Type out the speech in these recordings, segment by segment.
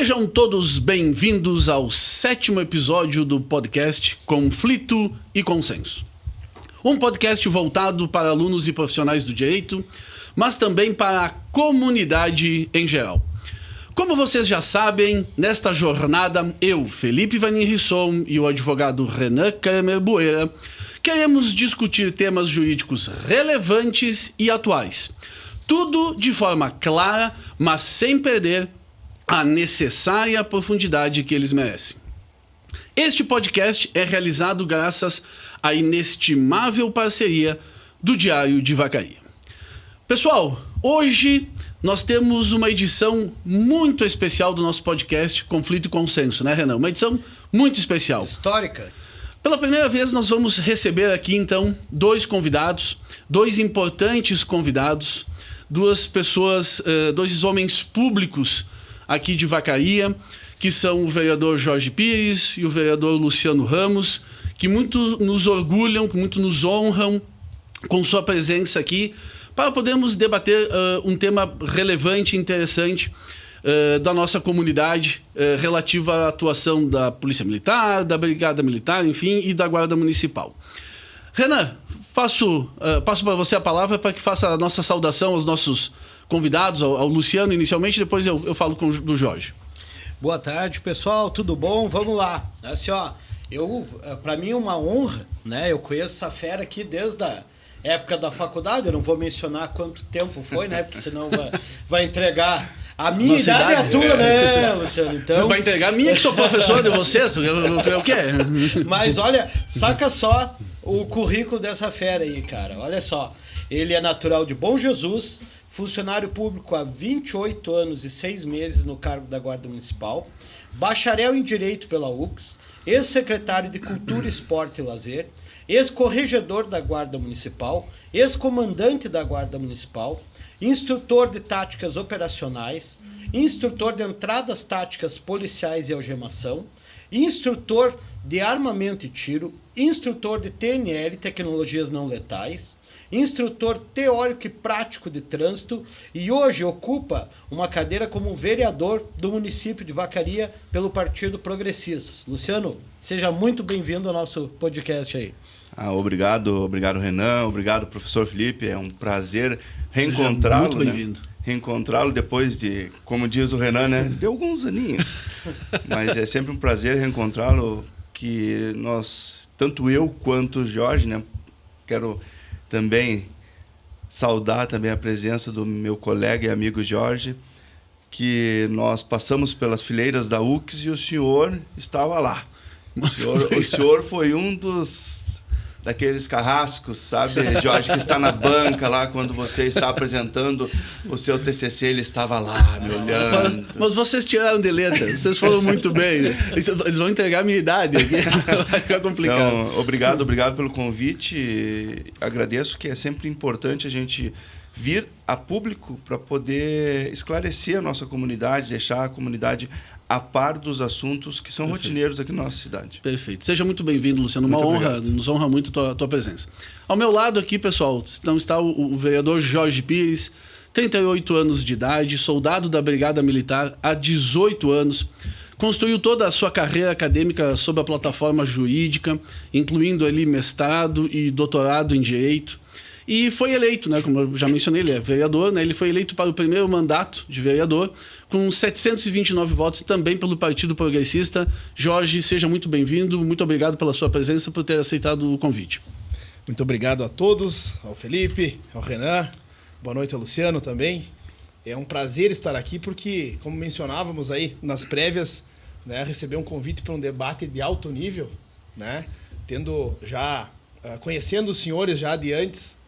Sejam todos bem-vindos ao 7º episódio do podcast Conflito e Consenso. Um podcast voltado para alunos e profissionais do direito, mas também para a comunidade em geral. Como vocês já sabem, nesta jornada, eu, Felipe Vanin Risson e o advogado Renan Kramer Bueira, queremos discutir temas jurídicos relevantes e atuais. Tudo de forma clara, mas sem perder a necessária profundidade que eles merecem. Este podcast é realizado graças à inestimável parceria do Diário de Vacaria. Pessoal, hoje nós temos uma edição muito especial do nosso podcast Conflito e Consenso, né, Renan? Uma edição muito especial. Histórica. Pela primeira vez nós vamos receber aqui, então, dois convidados, dois importantes convidados, duas pessoas, dois homens públicos aqui de Vacaria, que são o vereador Jorge Pires e o vereador Luciano Ramos, que muito nos orgulham, que muito nos honram com sua presença aqui, para podermos debater um tema relevante e interessante da nossa comunidade, relativa à atuação da Polícia Militar, da Brigada Militar, enfim, e da Guarda Municipal. Renan, passo para você a palavra para que faça a nossa saudação aos nossos convidados, ao Luciano inicialmente, depois eu falo do Jorge. Boa tarde, pessoal, tudo bom? Vamos lá. Assim, ó, para mim é uma honra, né? Eu conheço essa fera aqui desde a época da faculdade, eu não vou mencionar quanto tempo foi, né? Porque senão vai entregar a minha idade é a tua, né, Luciano? Então... Vai entregar a minha, que sou professor de vocês, o quê? Mas olha, saca só o currículo dessa fera aí, cara. Olha só, ele é natural de Bom Jesus, funcionário público há 28 anos e 6 meses no cargo da Guarda Municipal, bacharel em Direito pela UX, ex-secretário de Cultura, Esporte e Lazer, ex-corregedor da Guarda Municipal, ex-comandante da Guarda Municipal, instrutor de táticas operacionais, instrutor de entradas táticas policiais e algemação, instrutor de armamento e tiro, instrutor de TNL, tecnologias não letais, instrutor teórico e prático de trânsito e hoje ocupa uma cadeira como vereador do município de Vacaria pelo Partido Progressistas. Luciano, seja muito bem-vindo ao nosso podcast aí. Obrigado Renan, obrigado professor Felipe, é um prazer reencontrá-lo. Muito bem-vindo. Né? Reencontrá-lo depois de, como diz o Renan, né, de alguns aninhos. Mas é sempre um prazer reencontrá-lo, que nós, tanto eu quanto o Jorge, né, quero também saudar também a presença do meu colega e amigo Jorge, que nós passamos pelas fileiras da UX e o senhor estava lá. O senhor foi um daqueles carrascos, sabe, Jorge, que está na banca lá quando você está apresentando o seu TCC, ele estava lá me olhando. Mas vocês tiraram de letra, vocês foram muito bem. Eles vão entregar a minha idade aqui, vai ficar complicado. Então, obrigado pelo convite. Agradeço, que é sempre importante a gente vir a público para poder esclarecer a nossa comunidade, deixar a comunidade a par dos assuntos que são rotineiros aqui na nossa cidade. Perfeito. Seja muito bem-vindo, Luciano. Uma Muito honra, obrigado. nos honra muito a tua presença. Ao meu lado aqui, pessoal, está o vereador Jorge Pires, 38 anos de idade, soldado da Brigada Militar há 18 anos, construiu toda a sua carreira acadêmica sob a plataforma jurídica, incluindo ali mestrado e doutorado em Direito. E foi eleito, né, como eu já mencionei, ele é vereador, né, ele foi eleito para o primeiro mandato de vereador, com 729 votos também pelo Partido Progressista. Jorge, seja muito bem-vindo, muito obrigado pela sua presença, por ter aceitado o convite. Muito obrigado a todos, ao Felipe, ao Renan, boa noite ao Luciano também. É um prazer estar aqui porque, como mencionávamos aí nas prévias, né, receber um convite para um debate de alto nível, né, tendo já, conhecendo os senhores já de antes,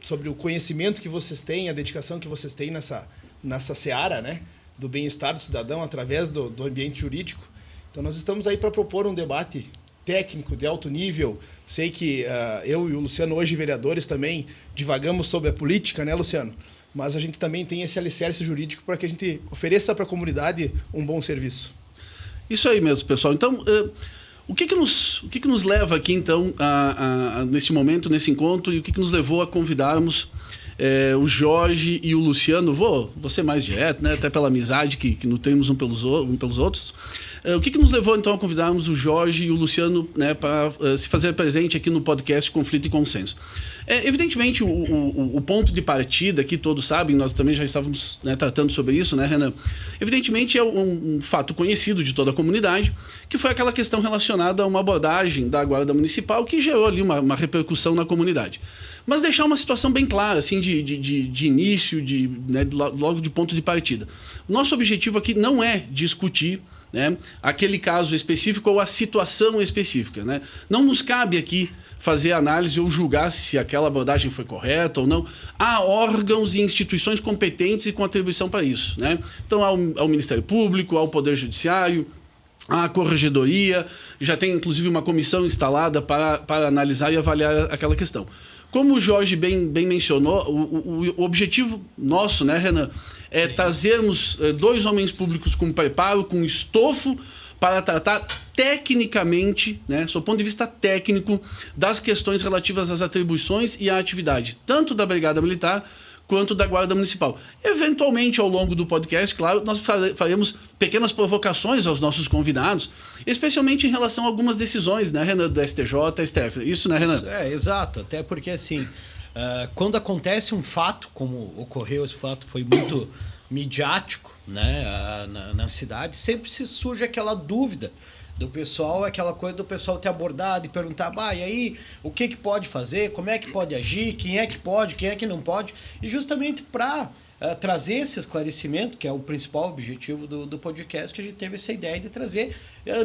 sobre o conhecimento que vocês têm, a dedicação que vocês têm nessa seara, né, do bem-estar do cidadão através do ambiente jurídico. Então nós estamos aí para propor um debate técnico de alto nível. Sei que eu e o Luciano, hoje vereadores, também divagamos sobre a política, né, Luciano? Mas a gente também tem esse alicerce jurídico para que a gente ofereça para a comunidade um bom serviço. Isso aí mesmo, pessoal. Então, o que nos leva aqui, então, nesse momento, nesse encontro, e o que nos levou a convidarmos o Jorge e o Luciano, vou ser mais direto, né? Até pela amizade que nutrimos um pelos outros. O que nos levou, então, a convidarmos o Jorge e o Luciano, né, para se fazer presente aqui no podcast Conflito e Consenso? Evidentemente, o ponto de partida, que todos sabem, nós também já estávamos, né, tratando sobre isso, né, Renan? Evidentemente, é um fato conhecido de toda a comunidade, que foi aquela questão relacionada a uma abordagem da Guarda Municipal que gerou ali uma repercussão na comunidade. Mas deixar uma situação bem clara, assim, de início, né, logo de ponto de partida. O nosso objetivo aqui não é discutir, né, aquele caso específico ou a situação específica, né? Não nos cabe aqui fazer análise ou julgar se aquela abordagem foi correta ou não. Há órgãos e instituições competentes e com atribuição para isso, né? Então, ao Ministério Público, ao Poder Judiciário, à Corregedoria, já tem inclusive uma comissão instalada para analisar e avaliar aquela questão. Como o Jorge bem mencionou, o objetivo nosso, né, Renan, é trazermos 2 homens públicos com preparo, com estofo, para tratar tecnicamente, né, sob o ponto de vista técnico, das questões relativas às atribuições e à atividade, tanto da Brigada Militar quanto da Guarda Municipal. Eventualmente, ao longo do podcast, claro, nós faremos pequenas provocações aos nossos convidados, especialmente em relação a algumas decisões, né, Renan, do STJ, STF. Isso, né, Renan? Exato. Até porque, assim, quando acontece um fato, como ocorreu, esse fato foi muito midiático, né, na cidade, sempre se surge aquela dúvida do pessoal, aquela coisa do pessoal ter abordado e perguntar, e aí, o que pode fazer, como é que pode agir, quem é que pode, quem é que não pode, e justamente para trazer esse esclarecimento, que é o principal objetivo do podcast, que a gente teve essa ideia de trazer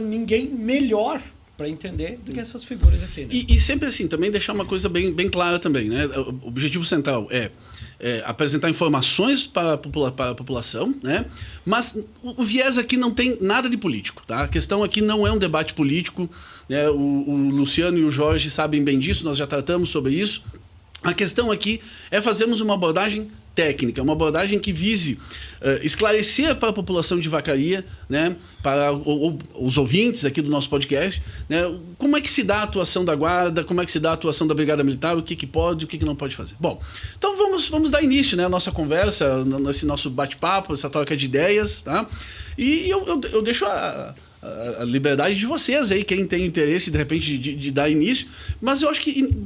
ninguém melhor para entender do que essas figuras aqui. Né? E sempre assim, também deixar uma coisa bem clara também, né? O objetivo central é apresentar informações para a população, né? Mas o viés aqui não tem nada de político, tá? A questão aqui não é um debate político, né? O Luciano e o Jorge sabem bem disso, nós já tratamos sobre isso. A questão aqui é fazermos uma abordagem técnica, uma abordagem que vise esclarecer para a população de Vacaria, né, para os ouvintes aqui do nosso podcast, né, como é que se dá a atuação da Guarda, como é que se dá a atuação da Brigada Militar, o que pode, o que não pode fazer. Bom, então vamos dar início, né, à nossa conversa, nesse nosso bate-papo, essa troca de ideias, tá? E eu deixo a liberdade de vocês aí, quem tem interesse de repente de dar início, mas eu acho que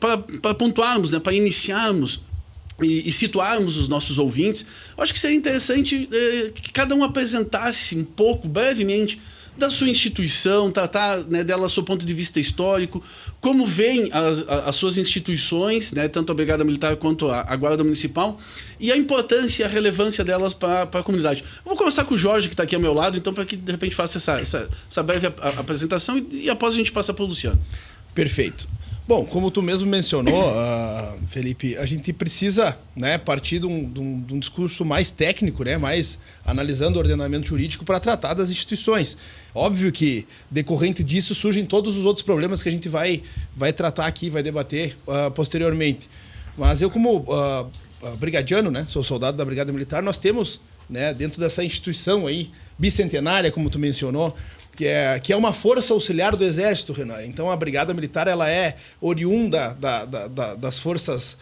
para pontuarmos, né, para iniciarmos e situarmos os nossos ouvintes, eu acho que seria interessante que cada um apresentasse um pouco, brevemente, da sua instituição, tratar, né, dela do seu ponto de vista histórico, como veem as suas instituições, né, tanto a Brigada Militar quanto a Guarda Municipal, e a importância e a relevância delas para a comunidade. Eu vou começar com o Jorge, que está aqui ao meu lado, então, para que de repente faça essa breve apresentação e após a gente passa para o Luciano. Perfeito. Bom, como tu mesmo mencionou, Felipe, a gente precisa, né, partir de um discurso mais técnico, né, mais analisando o ordenamento jurídico para tratar das instituições. Óbvio que, decorrente disso, surgem todos os outros problemas que a gente vai tratar aqui, vai debater posteriormente. Mas eu, como brigadiano, né, sou soldado da Brigada Militar, nós temos, né, dentro dessa instituição aí, bicentenária, como tu mencionou, que é uma força auxiliar do Exército, Renan. Então, a Brigada Militar ela é oriunda das forças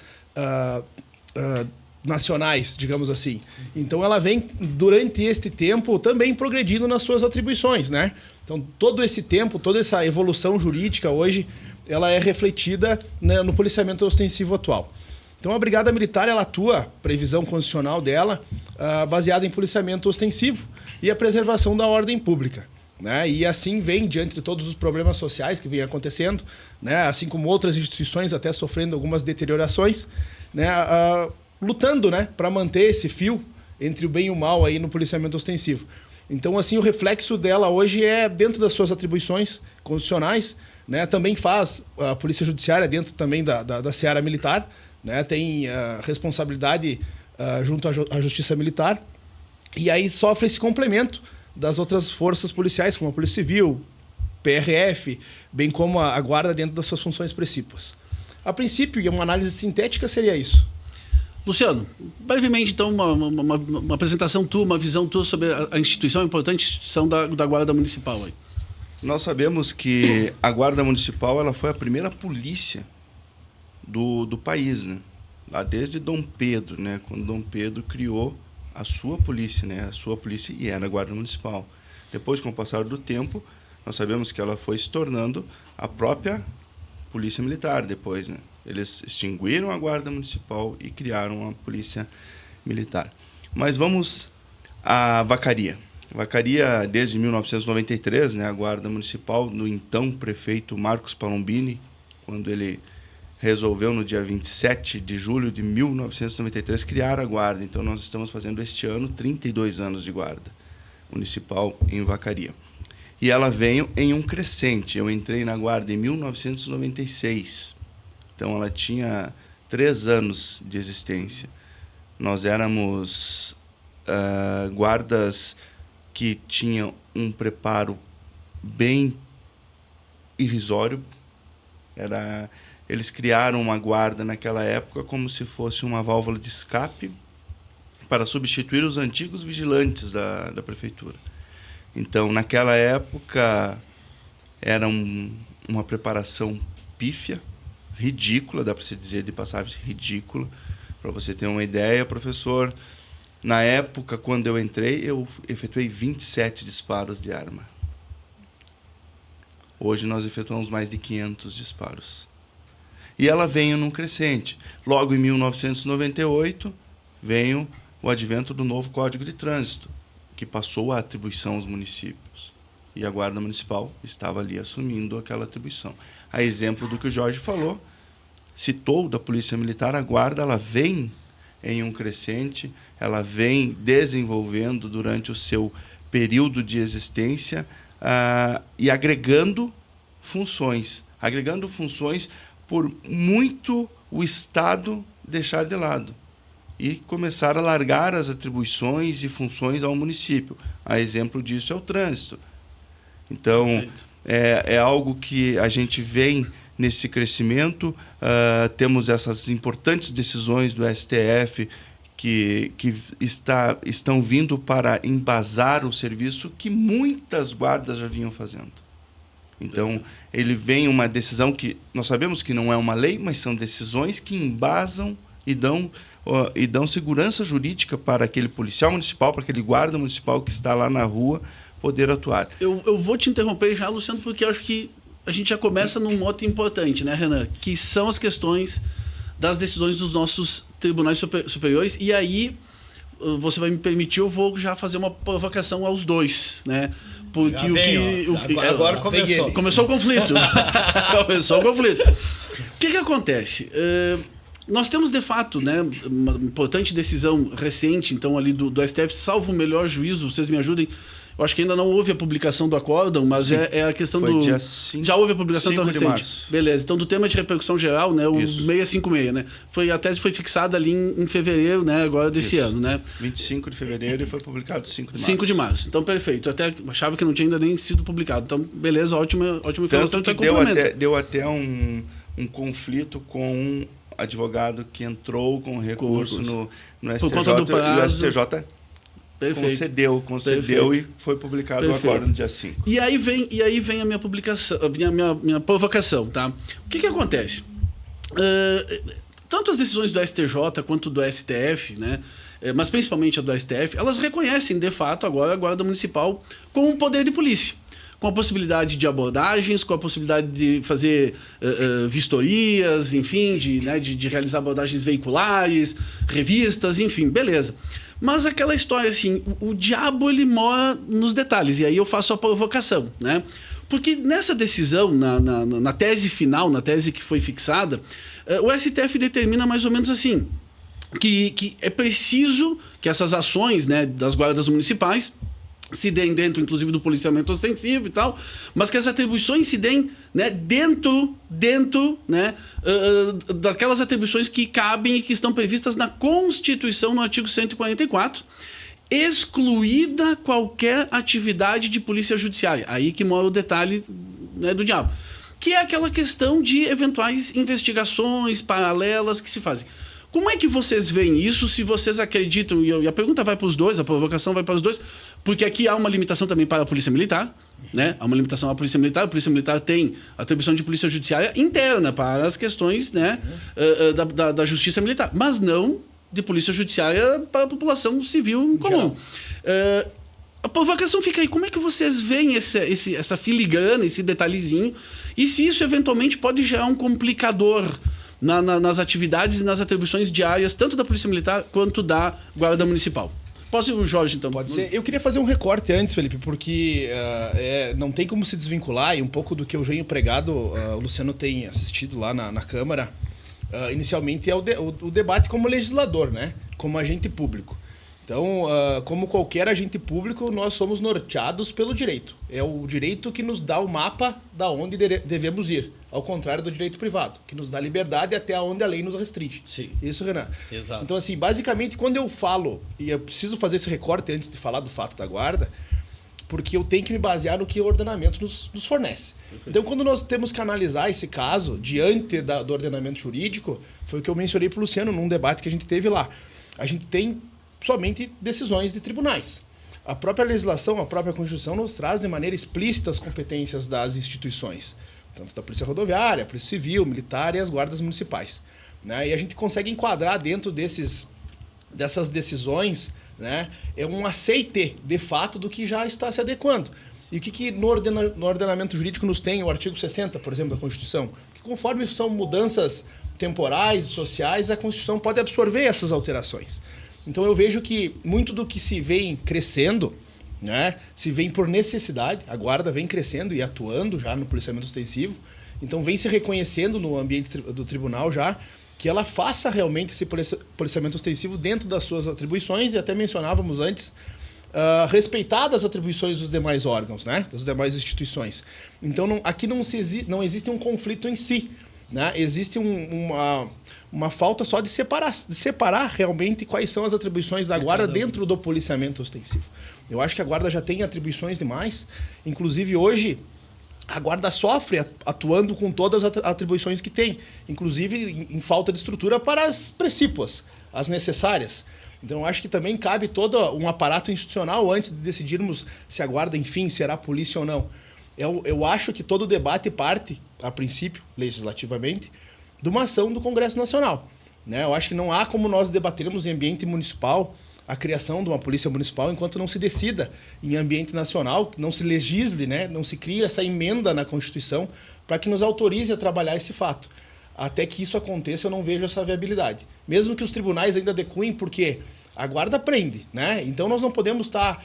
nacionais, digamos assim. Então, ela vem, durante este tempo, também progredindo nas suas atribuições, né? Então, todo esse tempo, toda essa evolução jurídica hoje, ela é refletida, né, no policiamento ostensivo atual. Então, a Brigada Militar, ela atua, previsão constitucional dela, baseada em policiamento ostensivo e a preservação da ordem pública. Né? E assim vem, diante de todos os problemas sociais que vêm acontecendo, né? Assim como outras instituições até sofrendo algumas deteriorações, né? Lutando, né, para manter esse fio entre o bem e o mal aí no policiamento ostensivo. Então, assim, o reflexo dela hoje é dentro das suas atribuições constitucionais, né? Também faz a Polícia Judiciária dentro também da seara militar, né? Tem responsabilidade junto à Justiça Militar, e aí sofre esse complemento das outras forças policiais, como a Polícia Civil, PRF, bem como a Guarda dentro das suas funções principais. A princípio, e uma análise sintética seria isso. Luciano, brevemente, então, uma apresentação tua, uma visão tua sobre a instituição, a importante instituição da Guarda Municipal. Aí. Nós sabemos que a Guarda Municipal ela foi a primeira polícia do país, né? lá desde Dom Pedro, né? Quando Dom Pedro criou a sua polícia, né? A sua polícia, e era a Guarda Municipal. Depois, com o passar do tempo, nós sabemos que ela foi se tornando a própria Polícia Militar depois, né? Eles extinguiram a Guarda Municipal e criaram a Polícia Militar. Mas vamos à Vacaria. Vacaria, desde 1993, né? A Guarda Municipal, do então prefeito Marcos Palombini, quando ele resolveu, no dia 27 de julho de 1993, criar a Guarda. Então, nós estamos fazendo este ano 32 anos de Guarda Municipal em Vacaria. E ela veio em um crescente. Eu entrei na Guarda em 1996. Então, ela tinha 3 anos de existência. Nós éramos guardas que tinham um preparo bem irrisório. Eles criaram uma guarda naquela época como se fosse uma válvula de escape para substituir os antigos vigilantes da prefeitura. Então, naquela época, era uma preparação pífia, ridícula, dá para se dizer de passagem, ridícula. Para você ter uma ideia, professor, na época, quando eu entrei, eu efetuei 27 disparos de arma. Hoje, nós efetuamos mais de 500 disparos. E ela veio num crescente. Logo em 1998, veio o advento do novo Código de Trânsito, que passou a atribuição aos municípios. E a Guarda Municipal estava ali assumindo aquela atribuição. A exemplo do que o Jorge falou, citou da Polícia Militar, a Guarda ela vem em um crescente, ela vem desenvolvendo durante o seu período de existência e agregando funções por muito o Estado deixar de lado e começar a largar as atribuições e funções ao município. A exemplo disso é o trânsito. Então, é algo que a gente vem nesse crescimento. Temos essas importantes decisões do STF que estão vindo para embasar o serviço que muitas guardas já vinham fazendo. Então, ele vem uma decisão que nós sabemos que não é uma lei, mas são decisões que embasam e dão segurança jurídica para aquele policial municipal, para aquele guarda municipal que está lá na rua, poder atuar. Eu vou te interromper já, Luciano, porque eu acho que a gente já começa num mote importante, né, Renan? Que são as questões das decisões dos nossos tribunais superiores. E aí, você vai me permitir, eu vou já fazer uma provocação aos dois, né? Porque agora começou. Começou o conflito. Começou o conflito. O que acontece? Nós temos, de fato, né, uma importante decisão recente, então, ali do STF, salvo o melhor juízo, vocês me ajudem. Eu acho que ainda não houve a publicação do acórdão, mas é a questão foi do... Dia 5, já houve a publicação tão recente. Março. Beleza. Então, do tema de repercussão geral, né, o 656, né? A tese foi fixada ali em fevereiro, né, agora desse ano, né? 25 de fevereiro e foi publicado 5 de março. 5 de março. Então, perfeito. Eu até achava que não tinha ainda nem sido publicado. Então, beleza, ótima informação. Tanto que deu até um conflito com um advogado que entrou com recurso no STJ, por conta do prazo. E o STJ concedeu Perfeito. E foi publicado agora no dia 5. E aí vem a minha publicação, minha provocação, tá? O que acontece? Tanto as decisões do STJ quanto do STF, né? Mas principalmente a do STF, elas reconhecem, de fato, agora a Guarda Municipal com um poder de polícia, com a possibilidade de abordagens, com a possibilidade de fazer vistorias, enfim, de realizar abordagens veiculares, revistas, enfim, beleza. Mas aquela história assim, o diabo ele mora nos detalhes, e aí eu faço a provocação, né? Porque nessa decisão, na tese final, na tese que foi fixada, o STF determina mais ou menos assim, que é preciso que essas ações, né, das guardas municipais se deem dentro, inclusive, do policiamento ostensivo e tal, mas que as atribuições se deem, né, dentro né, daquelas atribuições que cabem e que estão previstas na Constituição, no artigo 144, excluída qualquer atividade de polícia judiciária. Aí que mora o detalhe, né, do diabo. Que é aquela questão de eventuais investigações paralelas que se fazem. Como é que vocês veem isso, se vocês acreditam, e a pergunta vai para os dois, a provocação vai para os dois, porque aqui há uma limitação também para a Polícia Militar, né? Há uma limitação à Polícia Militar. A Polícia Militar tem atribuição de polícia judiciária interna para as questões, né, da Justiça Militar, mas não de polícia judiciária para a população civil em comum. A provocação fica aí, como é que vocês veem essa filigrana, esse detalhezinho, e se isso eventualmente pode gerar um complicador nas atividades e nas atribuições diárias, tanto da Polícia Militar quanto da Guarda Municipal? Posso ir o Jorge, então? Pode ser. Eu queria fazer um recorte antes, Felipe, porque não tem como se desvincular, e um pouco do que eu venho pregado, o Luciano tem assistido lá na Câmara, inicialmente é o debate como legislador, né? Como agente público. Então, como qualquer agente público, nós somos norteados pelo direito. É o direito que nos dá o mapa da onde devemos ir, ao contrário do direito privado, que nos dá liberdade até onde a lei nos restringe. Sim. Isso, Renan. Exato. Então, assim, basicamente, quando eu falo, e eu preciso fazer esse recorte antes de falar do fato da guarda, porque eu tenho que me basear no que o ordenamento nos fornece. Perfeito. Então, quando nós temos que analisar esse caso diante do ordenamento jurídico, foi o que eu mencionei para o Luciano num debate que a gente teve lá. A gente tem somente decisões de tribunais. A própria legislação, a própria Constituição nos traz de maneira explícita as competências das instituições, tanto da Polícia Rodoviária, Polícia Civil, Militar e as guardas municipais, né? E a gente consegue enquadrar dentro dessas decisões, né, um aceite de fato do que já está se adequando. E o que no ordenamento jurídico nos tem o artigo 60, por exemplo, da Constituição? Que conforme são mudanças temporais, sociais, a Constituição pode absorver essas alterações. Então eu vejo que muito do que se vem crescendo, né, se vem por necessidade, a guarda vem crescendo e atuando já no policiamento ostensivo, então vem se reconhecendo no ambiente do tribunal já, que ela faça realmente esse policiamento ostensivo dentro das suas atribuições, e até mencionávamos antes, respeitadas as atribuições dos demais órgãos, né, das demais instituições. Então aqui não existe um conflito em si, né? Existe uma falta só de separar realmente quais são as atribuições da guarda dentro do policiamento ostensivo. Eu acho que a guarda já tem atribuições demais, inclusive hoje a guarda sofre atuando com todas as atribuições que tem, inclusive em falta de estrutura para as precípuas, as necessárias. Então eu acho que também cabe todo um aparato institucional antes de decidirmos se a guarda, enfim, será polícia ou não. Eu acho que todo o debate parte, a princípio, legislativamente, de uma ação do Congresso Nacional, né? Eu acho que não há como nós debatermos em ambiente municipal a criação de uma polícia municipal enquanto não se decida em ambiente nacional, não se legisle, né? Não se crie essa emenda na Constituição para que nos autorize a trabalhar esse fato. Até que isso aconteça, eu não vejo essa viabilidade. Mesmo que os tribunais ainda adequem, porque a guarda prende, né? Então nós não podemos estar,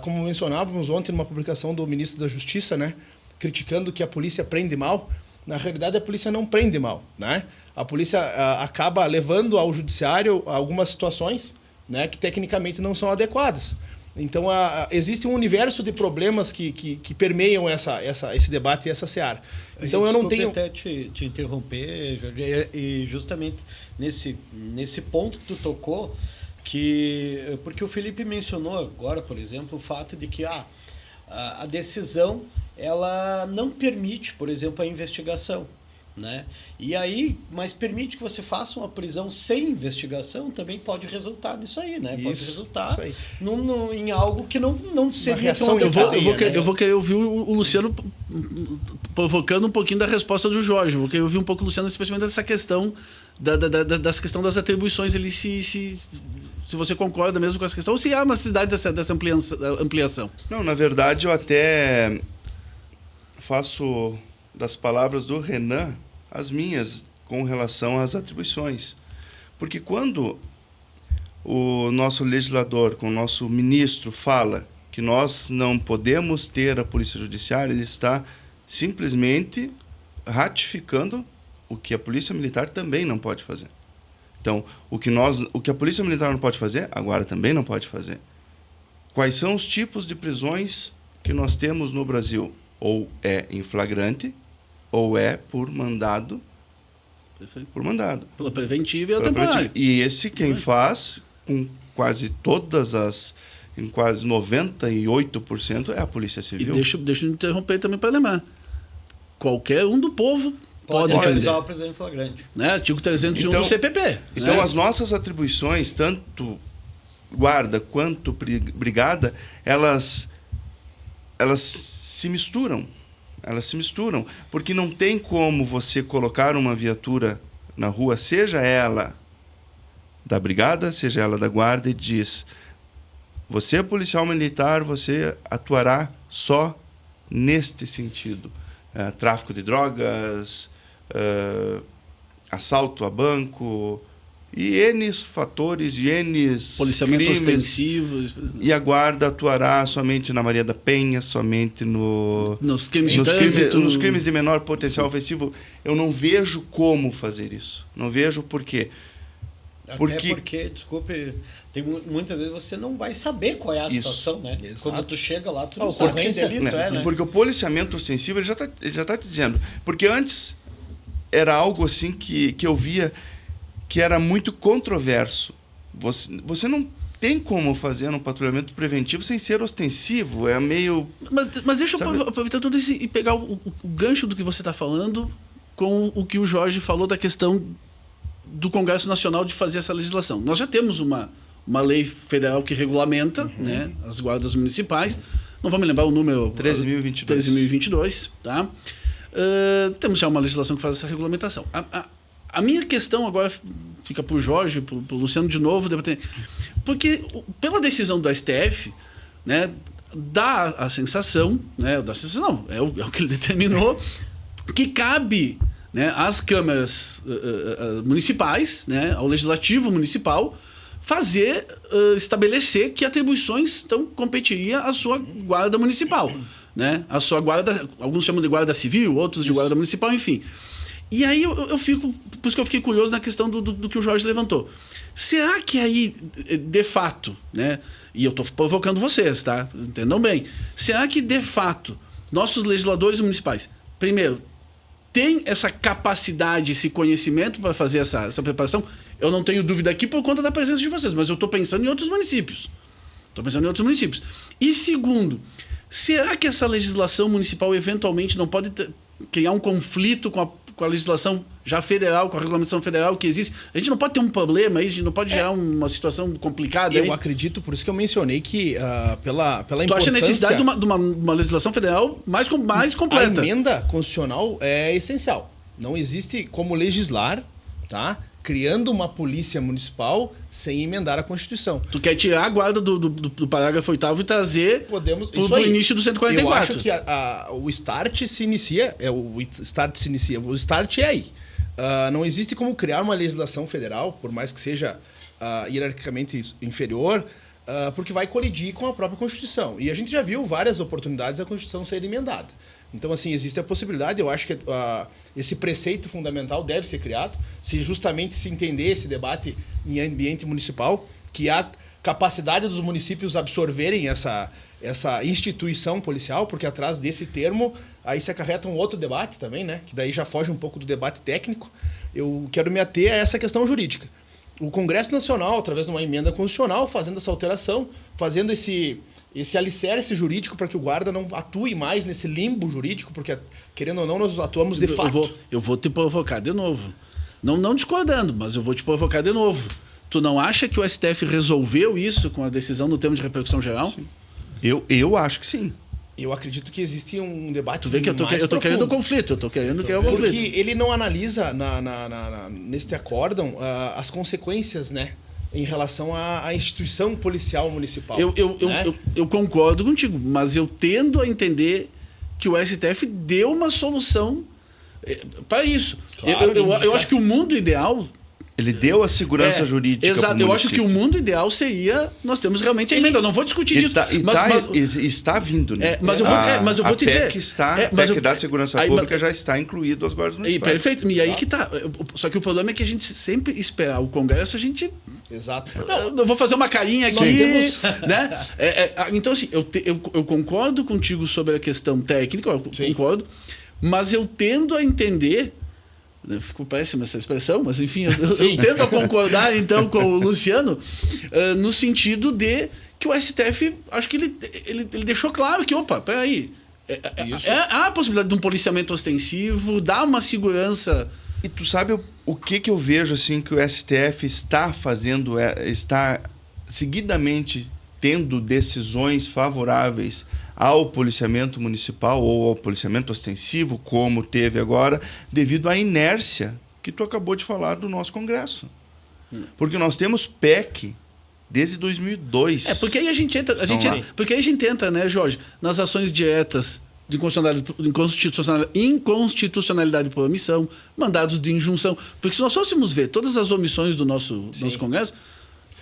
como mencionávamos ontem numa publicação do ministro da Justiça, né, criticando que a polícia prende mal. Na realidade, a polícia não prende mal, né? A polícia acaba levando ao judiciário algumas situações, né, que tecnicamente não são adequadas. Então existe um universo de problemas que permeiam esse debate e essa seara. Então eu não tenho... até te interromper, Jorge, e justamente nesse ponto que tu tocou, porque o Felipe mencionou agora, por exemplo, o fato de que a decisão ela não permite, por exemplo, a investigação, né? E aí, mas permite que você faça uma prisão sem investigação, também pode resultar nisso aí, né? Pode resultar em algo que não seria tão adequado. Eu vou querer ouvir o Luciano provocando um pouquinho da resposta do Jorge. Eu vou querer ouvir um pouco o Luciano, especialmente dessa questão dessa questão das atribuições. Ele se você concorda mesmo com essa questão, ou se há uma necessidade dessa ampliação. Não, na verdade, eu até faço das palavras do Renan as minhas com relação às atribuições. Porque quando o nosso legislador, com o nosso ministro, fala que nós não podemos ter a Polícia Judiciária, ele está simplesmente ratificando o que a Polícia Militar também não pode fazer. Então, o que a Polícia Militar não pode fazer, a Guarda também não pode fazer. Quais são os tipos de prisões que nós temos no Brasil? Ou é em flagrante, ou é por mandado. Perfeito. Por mandado. Pela preventiva e a temporária. E esse quem faz, com quase todas em quase 98%, é a Polícia Civil. E deixa eu interromper também para lembrar. Qualquer um do povo pode realizar a prisão em flagrante. Né? Artigo 301 do CPP. Então, né? as nossas atribuições, tanto guarda quanto brigada, elas se misturam. Elas se misturam, porque não tem como você colocar uma viatura na rua, seja ela da brigada, seja ela da guarda, e diz: você é policial militar, você atuará só neste sentido. Tráfico de drogas, assalto a banco, e N fatores, e N policiamento crimes, ostensivo. e a guarda atuará somente na Maria da Penha, somente nos crimes de trânsito. nos crimes de menor potencial ofensivo. Eu não vejo como fazer isso. Não vejo por quê. Porque, desculpe, muitas vezes você não vai saber qual é a situação, né? Exato. Quando tu chega lá, tu não sabe que delito né? Porque o policiamento ostensivo, ele já tá te dizendo. Porque antes era algo assim que eu via que era muito controverso. Você não tem como fazer um patrulhamento preventivo sem ser ostensivo. É meio... Mas deixa eu aproveitar tudo isso e pegar o gancho do que você está falando com o que o Jorge falou da questão do Congresso Nacional de fazer essa legislação. Nós já temos uma lei federal que regulamenta, né, as guardas municipais. Não vou me lembrar o número... 13.022. Tá? Temos já uma legislação que faz essa regulamentação. A minha questão agora fica para o Jorge, para o Luciano de novo, porque pela decisão do STF, né, dá a sensação, né, é o que ele determinou, que cabe, né, às câmaras municipais, né, ao legislativo municipal, estabelecer que atribuições então competiria à sua guarda municipal, né, a sua guarda, alguns chamam de guarda civil, outros de guarda municipal, enfim. E aí eu fico, por isso que eu fiquei curioso na questão do que o Jorge levantou. Será que aí, de fato, né, e eu estou provocando vocês, tá? Entendam bem. Será que, de fato, nossos legisladores municipais, primeiro, têm essa capacidade, esse conhecimento para fazer essa preparação? Eu não tenho dúvida aqui por conta da presença de vocês, mas eu estou pensando em outros municípios. E segundo, será que essa legislação municipal eventualmente não pode criar um conflito com a legislação já federal, com a regulamentação federal que existe? A gente não pode ter um problema aí, a gente não pode gerar uma situação complicada aí. Eu acredito, por isso que eu mencionei que pela importância... Tu acha a necessidade de uma legislação federal mais completa? A emenda constitucional é essencial. Não existe como legislar, tá, criando uma polícia municipal sem emendar a Constituição. Tu quer tirar a guarda do parágrafo 8º e trazer pro início do 144. Eu acho que o start se inicia, o start é aí. Não existe como criar uma legislação federal, por mais que seja hierarquicamente inferior, porque vai colidir com a própria Constituição. E a gente já viu várias oportunidades da Constituição ser emendada. Então, assim, existe a possibilidade, eu acho que esse preceito fundamental deve ser criado, se justamente se entender esse debate em ambiente municipal, que há capacidade dos municípios absorverem essa instituição policial, porque atrás desse termo, aí se acarreta um outro debate também, né? Que daí já foge um pouco do debate técnico. Eu quero me ater a essa questão jurídica. O Congresso Nacional, através de uma emenda constitucional, fazendo essa alteração, fazendo esse alicerce jurídico para que o guarda não atue mais nesse limbo jurídico, porque, querendo ou não, nós atuamos de fato. Eu vou te provocar de novo. Não discordando, mas eu vou te provocar de novo. Tu não acha que o STF resolveu isso com a decisão no termo de repercussão geral? Sim. Eu acho que sim. Eu acredito que existe um debate. Tu vê que eu tô querendo conflito, Porque ele não analisa neste acórdão as consequências, né, em relação à instituição policial municipal. Eu concordo contigo, mas eu tendo a entender que o STF deu uma solução para isso. Claro, eu acho que o mundo ideal... Ele deu a segurança jurídica. Exato. Eu acho que o mundo ideal seria... Nós temos realmente a emenda. Eu não vou discutir isso. Está vindo, né? Mas eu vou te dizer... A PEC da segurança pública já está incluído as guardas municipais. Perfeito. E aí que tá. Só que o problema é que a gente sempre esperar o Congresso, a gente... Exato. Não vou fazer uma carinha aqui, né? Então, assim, eu concordo contigo sobre a questão técnica, eu concordo, mas eu tendo a entender... Ficou péssima essa expressão, mas enfim, eu tento concordar então com o Luciano no sentido de que o STF, acho que ele deixou claro que, opa, peraí, há a possibilidade de um policiamento ostensivo, dá uma segurança. E tu sabe o que eu vejo assim que o STF está fazendo, está seguidamente tendo decisões favoráveis ao policiamento municipal ou ao policiamento ostensivo, como teve agora, devido à inércia que tu acabou de falar do nosso Congresso. Porque nós temos PEC desde 2002. Porque aí a gente entra, porque aí a gente entra, né, Jorge, nas ações diretas de inconstitucionalidade por omissão, mandados de injunção. Porque se nós fôssemos ver todas as omissões do nosso Congresso...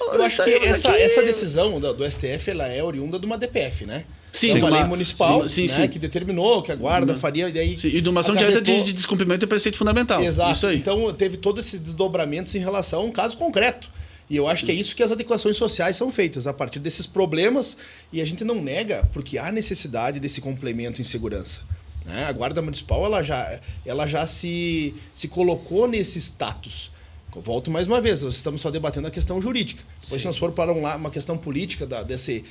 Eu acho que essa decisão do STF ela é oriunda de uma DPF, né? Sim, uma lei municipal, sim, que determinou que a guarda faria... E de uma ação direta de descumprimento do preceito fundamental. Exato. Isso aí. Então, teve todos esses desdobramentos em relação a um caso concreto. E eu acho que é isso que as adequações sociais são feitas, a partir desses problemas, e a gente não nega, porque há necessidade desse complemento em segurança. Né? A Guarda Municipal ela já se colocou nesse status. Eu volto mais uma vez, nós estamos só debatendo a questão jurídica. Depois, se nós for para uma questão política, desse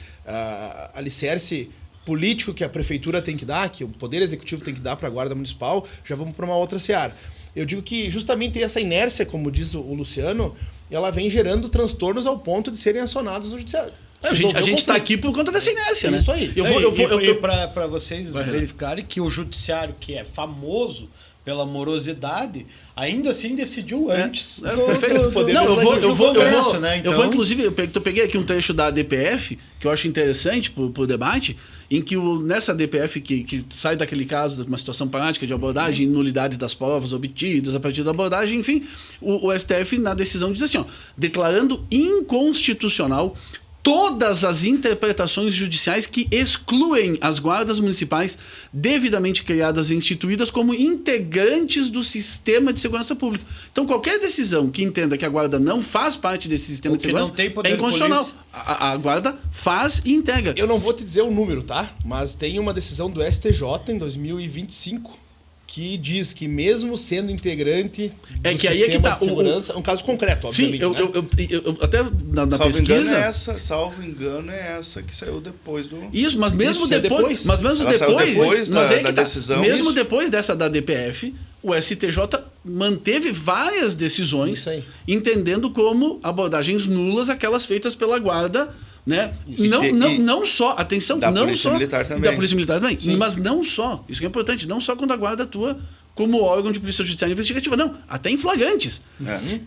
alicerce político que a prefeitura tem que dar, que o Poder Executivo tem que dar para a Guarda Municipal, já vamos para uma outra seara. Eu digo que justamente essa inércia, como diz o Luciano, ela vem gerando transtornos ao ponto de serem acionados no judiciário. A gente está aqui por conta dessa inércia, né? Isso aí. Para vocês verificarem que o judiciário, que é famoso pela morosidade, ainda assim decidiu antes do poder Congresso, né? Então... Eu vou, inclusive, eu peguei aqui um trecho da DPF, que eu acho interessante para o debate, em que nessa DPF que sai daquele caso de uma situação prática de abordagem, nulidade das provas obtidas a partir da abordagem, enfim, o STF, na decisão, diz assim, declarando inconstitucional todas as interpretações judiciais que excluem as guardas municipais devidamente criadas e instituídas como integrantes do sistema de segurança pública. Então, qualquer decisão que entenda que a guarda não faz parte desse sistema de segurança é inconstitucional. A guarda faz e integra. Eu não vou te dizer o número, tá? Mas tem uma decisão do STJ em 2025 que diz que mesmo sendo integrante do sistema de segurança, um caso concreto, obviamente. Sim, eu até na pesquisa... Salvo engano, é essa que saiu depois do... Isso, mas mesmo depois da decisão. Mesmo depois dessa da DPF, o STJ manteve várias decisões entendendo como abordagens nulas aquelas feitas pela guarda, né? Não só, atenção, da não Polícia só Militar também. Da Polícia Militar também, mas não só, isso que é importante, não só quando a guarda atua como órgão de polícia judiciária investigativa, não, até em flagrantes.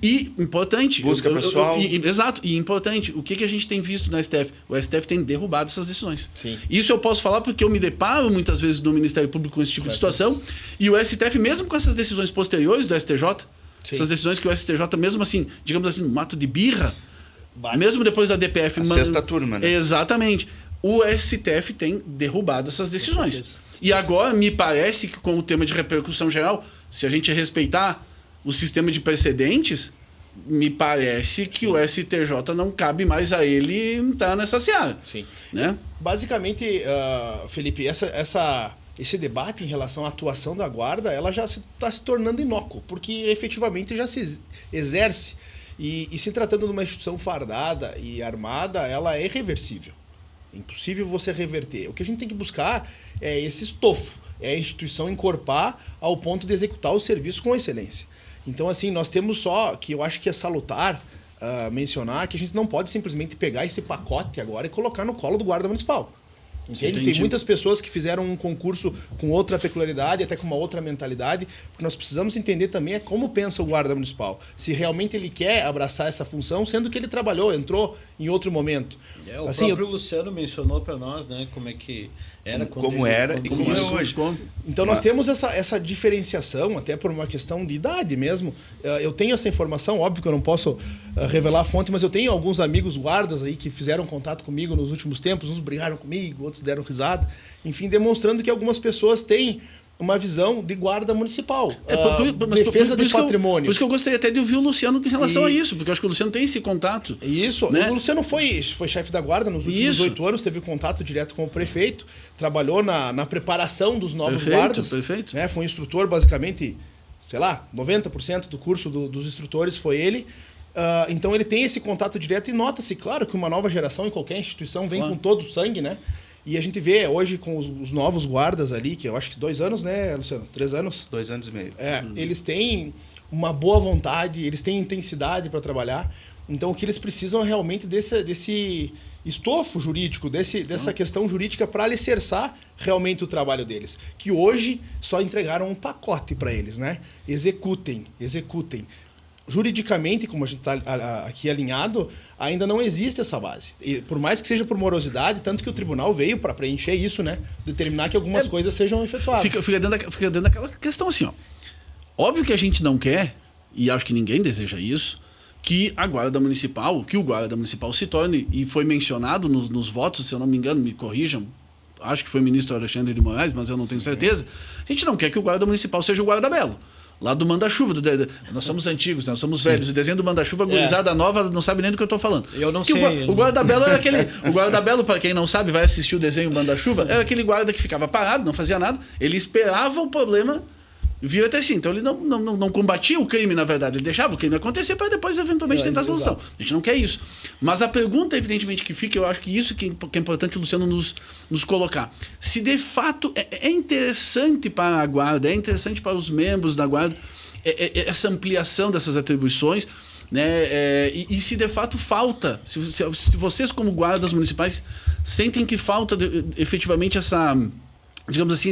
E importante... Busca pessoal. Exato, e importante, o que a gente tem visto na STF? O STF tem derrubado essas decisões. Sim. Isso eu posso falar porque eu me deparo muitas vezes no Ministério Público com esse tipo de situação, e o STF, mesmo com essas decisões posteriores do STJ, essas decisões que o STJ, mesmo assim, digamos assim, no mato de birra, mesmo depois da DPF... Sexta turma, né? Exatamente. O STF tem derrubado essas decisões. E agora, me parece que com o tema de repercussão geral, se a gente respeitar o sistema de precedentes, me parece que o STJ não cabe mais a ele entrar nessa seara. Sim. Né? Basicamente, Felipe, esse debate em relação à atuação da guarda, ela já está se tornando inócuo, porque efetivamente já se exerce. E se tratando de uma instituição fardada e armada, ela é irreversível. É impossível você reverter. O que a gente tem que buscar é esse estofo, é a instituição encorpar ao ponto de executar o serviço com excelência. Então, assim, nós temos só, que eu acho que é salutar mencionar, que a gente não pode simplesmente pegar esse pacote agora e colocar no colo do guarda municipal. Entende? Tem muitas pessoas que fizeram um concurso com outra peculiaridade, até com uma outra mentalidade, porque nós precisamos entender também como pensa o guarda municipal. Se realmente ele quer abraçar essa função, sendo que ele trabalhou, entrou em outro momento. O assim, próprio Luciano mencionou para nós, né, como é que era. Como era e como é hoje. Então nós temos essa diferenciação, até por uma questão de idade mesmo. Eu tenho essa informação, óbvio que eu não posso revelar a fonte, mas eu tenho alguns amigos guardas aí que fizeram contato comigo nos últimos tempos, uns brigaram comigo, outros deram risada, enfim, demonstrando que algumas pessoas têm uma visão de guarda municipal, defesa de patrimônio. Por isso que eu gostaria até de ouvir o Luciano em relação a isso, porque eu acho que o Luciano tem esse contato. Isso, né? O Luciano foi chefe da guarda nos últimos 8 anos, teve contato direto com o prefeito, trabalhou na preparação dos novos guardas. Perfeito. Né? Foi um instrutor, basicamente, sei lá, 90% do curso dos instrutores foi ele. Então ele tem esse contato direto e nota-se, claro, que uma nova geração em qualquer instituição vem com todo o sangue, né? E a gente vê hoje com os novos guardas ali, que eu acho que 2 anos, né, Luciano? 3 anos? 2 anos e meio. Eles têm uma boa vontade, eles têm intensidade para trabalhar. Então, o que eles precisam é realmente desse estofo jurídico, dessa questão jurídica para alicerçar realmente o trabalho deles. Que hoje só entregaram um pacote para eles, né? Executem. Juridicamente, como a gente está aqui alinhado, ainda não existe essa base. E por mais que seja por morosidade, tanto que o tribunal veio para preencher isso, né? Determinar que algumas coisas sejam efetuadas. Fica dentro daquela questão assim, ó. Óbvio que a gente não quer, e acho que ninguém deseja isso, que o guarda municipal se torne, e foi mencionado nos votos, se eu não me engano, me corrijam, acho que foi o ministro Alexandre de Moraes, mas eu não tenho certeza. A gente não quer que o guarda municipal seja o guarda belo. Lá do Manda-Chuva. Nós somos antigos, nós somos velhos. O desenho do Manda-Chuva, a gurizada nova, não sabe nem do que eu tô falando. Eu não que sei. O guarda-belo era aquele... O guarda-belo, para quem não sabe, vai assistir o desenho Manda-Chuva, era aquele guarda que ficava parado, não fazia nada. Ele esperava o problema vir até si. Então ele não combatia o crime, na verdade. Ele deixava o crime acontecer para depois, eventualmente, tentar a solução. A gente não quer isso. Mas a pergunta, evidentemente, que fica, eu acho que isso que é importante o Luciano nos colocar. Se de fato é interessante para a guarda, é interessante para os membros da guarda, essa ampliação dessas atribuições, né? E se de fato falta, se vocês como guardas municipais sentem que falta efetivamente essa, digamos assim,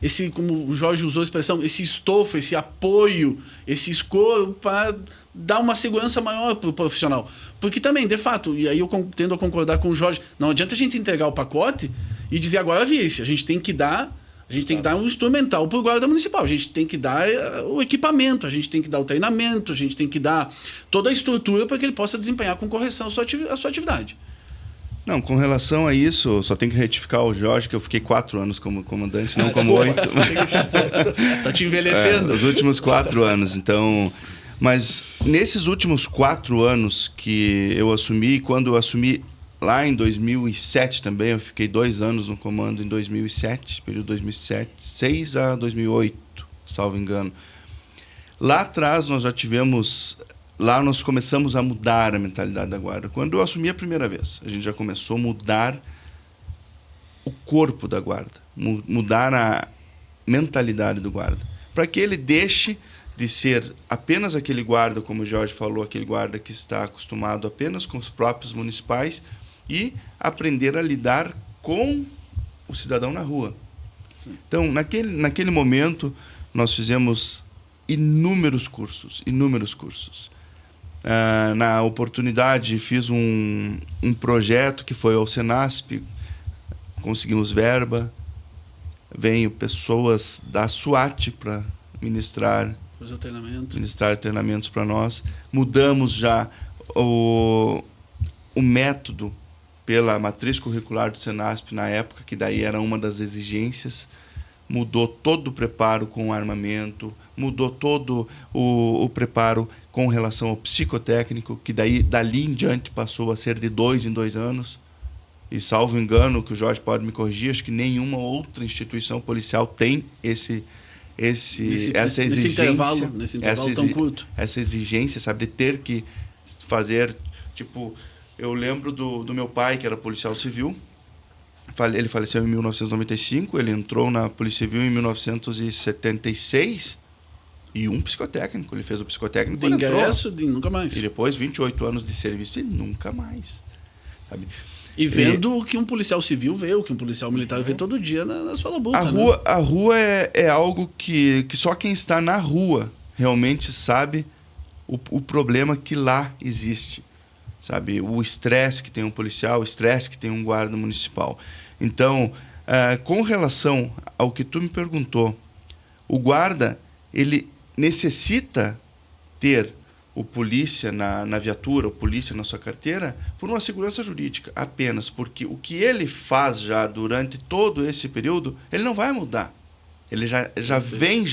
esse, como o Jorge usou a expressão, esse estofo, esse apoio, esse escoro para dar uma segurança maior para o profissional. Porque também, de fato, e aí eu tendo a concordar com o Jorge, não adianta a gente entregar o pacote e dizer agora vire-se, a gente tem que dar um instrumental para o guarda municipal, a gente tem que dar o equipamento, a gente tem que dar o treinamento, a gente tem que dar toda a estrutura para que ele possa desempenhar com correção a sua atividade. Não, com relação a isso, só tenho que retificar o Jorge, que eu fiquei 4 anos como comandante, não como 8. Tá te envelhecendo. Os últimos 4 anos, então... Mas nesses últimos 4 anos que eu assumi, quando eu assumi lá em 2007 também, eu fiquei 2 anos no comando em 2007, período 2006 a 2008, salvo engano. Lá atrás nós já tivemos... Lá nós começamos a mudar a mentalidade da guarda. Quando eu assumi a primeira vez, a gente já começou a mudar o corpo da guarda, mudar a mentalidade do guarda, para que ele deixe de ser apenas aquele guarda, como o Jorge falou, aquele guarda que está acostumado apenas com os próprios municipais e aprender a lidar com o cidadão na rua. Então, naquele momento, nós fizemos inúmeros cursos. Na oportunidade, fiz um projeto que foi ao Senasp, conseguimos verba, veio pessoas da SWAT para ministrar treinamentos para nós. Mudamos já o método pela matriz curricular do Senasp na época, que daí era uma das exigências. Mudou todo o preparo com armamento, mudou todo o preparo com relação ao psicotécnico, que dali em diante passou a ser de 2 em 2 anos. E salvo engano, que o Jorge pode me corrigir, acho que nenhuma outra instituição policial tem essa exigência. Nesse intervalo tão curto. Essa exigência, sabe, de ter que fazer, tipo, eu lembro do meu pai, que era policial civil. Ele faleceu em 1995, ele entrou na Polícia Civil em 1976 e um psicotécnico. Ele fez o psicotécnico de ingresso e nunca mais. E depois 28 anos de serviço e nunca mais. Sabe? E vendo o que um policial civil vê, o que um policial militar vê todo dia na sua labuta. A rua é algo que só quem está na rua realmente sabe o problema que lá existe. Sabe, o estresse que tem um policial, o estresse que tem um guarda municipal. Então, com relação ao que tu me perguntou, o guarda, ele necessita ter o polícia na viatura, o polícia na sua carteira, por uma segurança jurídica, apenas porque o que ele faz já durante todo esse período, ele não vai mudar. Ele já vem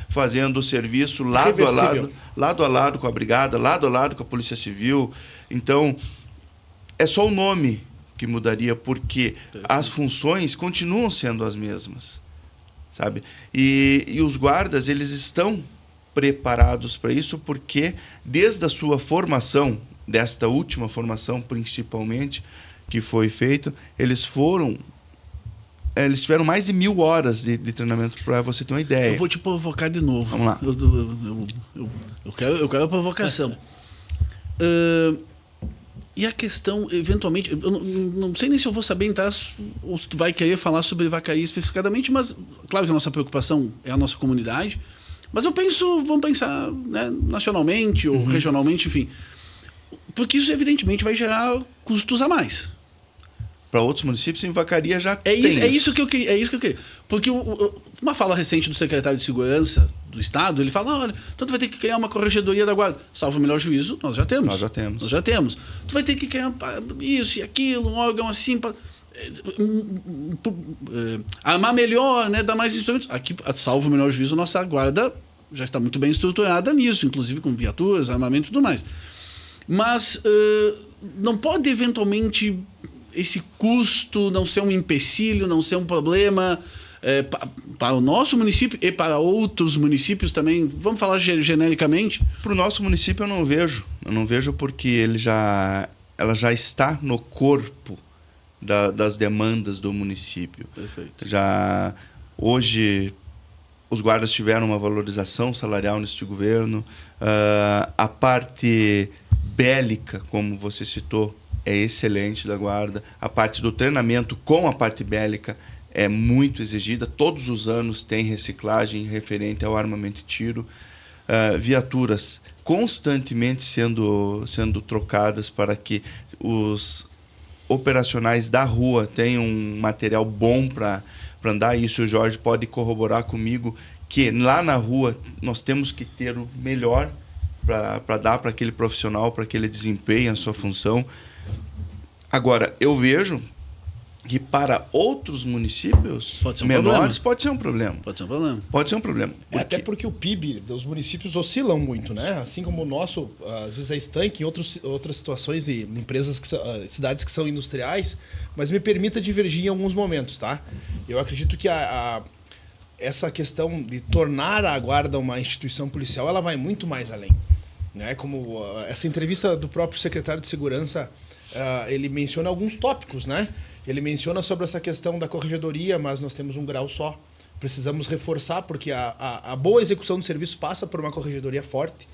fazendo o serviço lado a lado com a brigada, lado a lado com a Polícia Civil. Então, é só o nome que mudaria, porque as funções continuam sendo as mesmas, sabe? E os guardas, eles estão preparados para isso, porque desde a sua formação, desta última formação principalmente, que foi feita, eles tiveram mais de 1.000 horas de treinamento, para você ter uma ideia. Eu vou te provocar de novo. Vamos lá. Eu quero a provocação. E a questão, eventualmente, eu não sei nem se eu vou saber entrar ou se tu vai querer falar sobre Vacaria especificadamente, mas claro que a nossa preocupação é a nossa comunidade, mas eu penso, vamos pensar, né, nacionalmente ou regionalmente, enfim, porque isso evidentemente vai gerar custos a mais. Para outros municípios, em Vacaria já tem Isso que eu queria. Porque uma fala recente do secretário de Segurança do Estado, ele fala, olha, então tu vai ter que criar uma corregedoria da guarda. Salvo o melhor juízo, nós já temos. Nós já temos. Tu vai ter que criar isso e aquilo, um órgão assim, armar melhor, né, dar mais instrumentos. Aqui, salvo o melhor juízo, nossa guarda já está muito bem estruturada nisso, inclusive com viaturas, armamento e tudo mais. Mas não pode, eventualmente, esse custo não ser um empecilho, não ser um problema para o nosso município e para outros municípios também. Vamos falar genericamente? Para o nosso município eu não vejo. Eu não vejo porque ela já está no corpo das demandas do município. Perfeito. Já hoje os guardas tiveram uma valorização salarial neste governo. A parte bélica, como você citou, é excelente da guarda. A parte do treinamento com a parte bélica é muito exigida. Todos os anos tem reciclagem referente ao armamento e tiro. Viaturas constantemente sendo trocadas para que os operacionais da rua tenham um material bom para andar. Isso o Jorge pode corroborar comigo, que lá na rua nós temos que ter o melhor para dar para aquele profissional, para que ele desempenhe a sua função. Agora, eu vejo que para outros municípios menores pode ser um problema. Pode ser um problema. Até porque o PIB dos municípios oscilam muito, né? Assim como o nosso, às vezes é estanque em outras situações de empresas, cidades que são industriais, mas me permita divergir em alguns momentos, tá? Eu acredito que essa questão de tornar a guarda uma instituição policial, ela vai muito mais além, né? Como essa entrevista do próprio secretário de Segurança, ele menciona alguns tópicos, né? Ele menciona sobre essa questão da corregedoria, mas nós temos um grau só. Precisamos reforçar, porque a boa execução do serviço passa por uma corregedoria forte.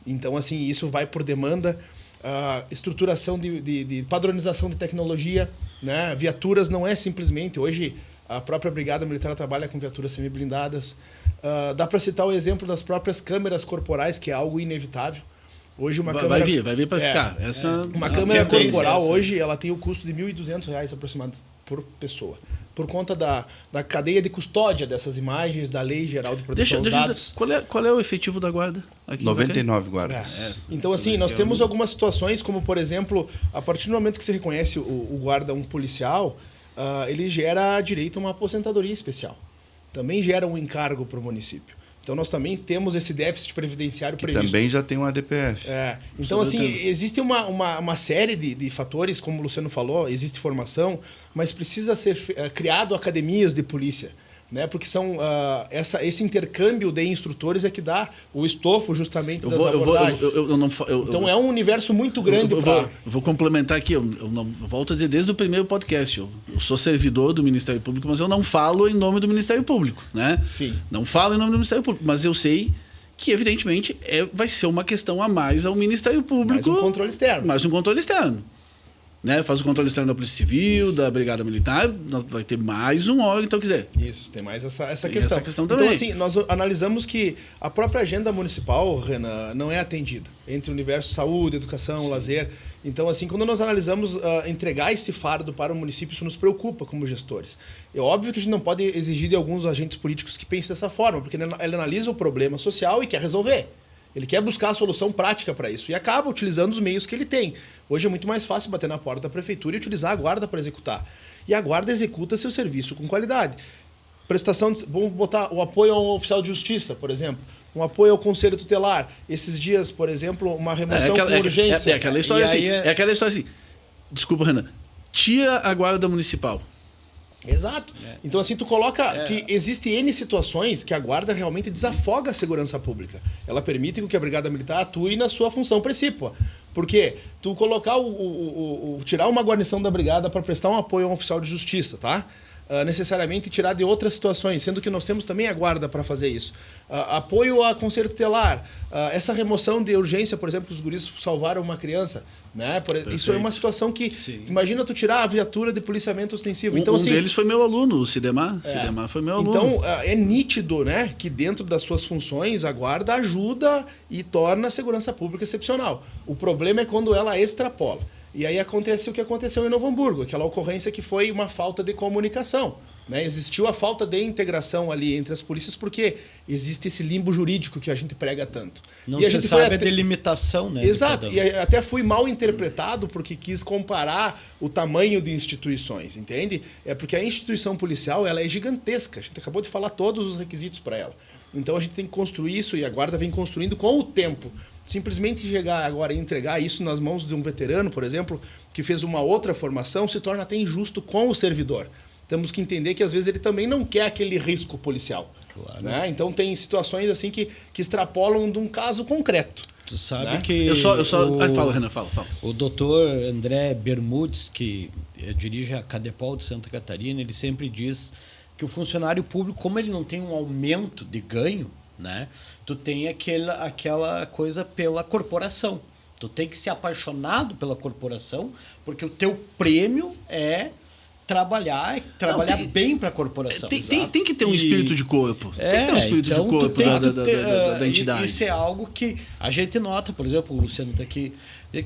Então, assim, isso vai por demanda. Estruturação de padronização de tecnologia, né? Viaturas não é simplesmente... Hoje, a própria Brigada Militar trabalha com viaturas semi-blindadas. Dá para citar o exemplo das próprias câmeras corporais, que é algo inevitável. Hoje uma câmera... Vai vir para ficar. Uma câmera corporal hoje ela tem o custo de R$ 1.200 aproximado por pessoa. Por conta da cadeia de custódia dessas imagens, da Lei Geral de Proteção dos Dados. Qual é o efetivo da guarda? Aqui 99 guardas. Então, assim, nós temos algumas situações, como, por exemplo, a partir do momento que você reconhece o guarda um policial, ele gera direito a uma aposentadoria especial. Também gera um encargo para o município. Então, nós também temos esse déficit previdenciário previsto. Também já tem um ADPF. Então, assim, existe uma série de fatores, como o Luciano falou, existe formação, mas precisa ser criado academias de polícia, né? Porque são esse intercâmbio de instrutores é que dá o estofo justamente das abordagens. Então, é um universo muito grande Eu vou complementar aqui, eu volto a dizer desde o primeiro podcast, eu sou servidor do Ministério Público, mas eu não falo em nome do Ministério Público, né? Sim. Não falo em nome do Ministério Público, mas eu sei que, evidentemente, vai ser uma questão a mais ao Ministério Público. Mais um controle externo. Mais um controle externo. Né? Faz o controle externo da Polícia Civil, da Brigada Militar, vai ter mais um órgão, então quiser. Isso, tem mais essa questão. Essa questão também. Então, assim, nós analisamos que a própria agenda municipal, Renan, não é atendida. Entre o universo saúde, educação, lazer. Então, assim, quando nós analisamos entregar esse fardo para o município, isso nos preocupa como gestores. É óbvio que a gente não pode exigir de alguns agentes políticos que pensem dessa forma, porque ele analisa o problema social e quer resolver. Ele quer buscar a solução prática para isso e acaba utilizando os meios que ele tem. Hoje é muito mais fácil bater na porta da prefeitura e utilizar a guarda para executar. E a guarda executa seu serviço com qualidade. Vamos botar o apoio ao oficial de justiça, por exemplo. Um apoio ao conselho tutelar. Esses dias, por exemplo, uma remoção com urgência. É aquela história assim. É aquela história assim. Desculpa, Renan. Tira a guarda municipal. Exato. Então, assim, tu coloca que existem N situações que a guarda realmente desafoga a segurança pública. Ela permite que a Brigada Militar atue na sua função precípua. Porque tu colocar tirar uma guarnição da brigada para prestar um apoio a um oficial de justiça, tá? necessariamente tirar de outras situações, sendo que nós temos também a guarda para fazer isso. Apoio a conselho tutelar, essa remoção de urgência, por exemplo, que os guris salvaram uma criança, né? Isso é uma situação que, imagina tu tirar a viatura de policiamento ostensivo. Então, assim, deles foi meu aluno, o Sidemar. Sidemar foi meu aluno. Então, é nítido, né, que dentro das suas funções, a guarda ajuda e torna a segurança pública excepcional. O problema é quando ela extrapola. E aí acontece o que aconteceu em Novo Hamburgo, aquela ocorrência que foi uma falta de comunicação. Né? Existiu a falta de integração ali entre as polícias porque existe esse limbo jurídico que a gente prega tanto. Não e a se gente sabe a delimitação, né? Exato, e até fui mal interpretado porque quis comparar o tamanho de instituições, entende? É porque a instituição policial ela é gigantesca, a gente acabou de falar todos os requisitos para ela. Então a gente tem que construir isso e a guarda vem construindo com o tempo. Simplesmente chegar agora e entregar isso nas mãos de um veterano, por exemplo, que fez uma outra formação, se torna até injusto com o servidor. Temos que entender que às vezes ele também não quer aquele risco policial. Claro. Né? Então tem situações assim que extrapolam de um caso concreto. Tu sabe, né? que... Fala, Renan, fala. O doutor André Bermudes, que dirige a Cadepol de Santa Catarina, ele sempre diz que o funcionário público, como ele não tem um aumento de ganho, né, tu tem aquela coisa pela corporação. Tu tem que ser apaixonado pela corporação, porque o teu prêmio é trabalhar bem para a corporação. Tem que ter um espírito de corpo. Tem que ter um espírito de corpo da entidade. Isso é algo que a gente nota, por exemplo, o Luciano está aqui,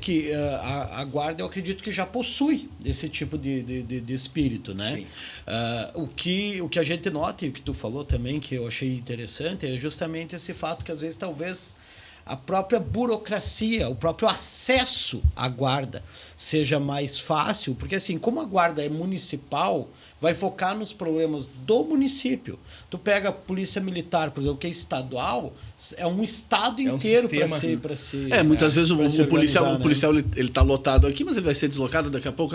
que a guarda, eu acredito que já possui esse tipo de espírito, né? O que a gente nota, e o que tu falou também, que eu achei interessante, é justamente esse fato que às vezes talvez a própria burocracia, o próprio acesso à guarda seja mais fácil, porque assim, como a guarda é municipal, vai focar nos problemas do município. Tu pega a polícia militar, por exemplo, que é estadual, é um estado inteiro para se muitas vezes o policial, né? ele tá lotado aqui, mas ele vai ser deslocado daqui a pouco.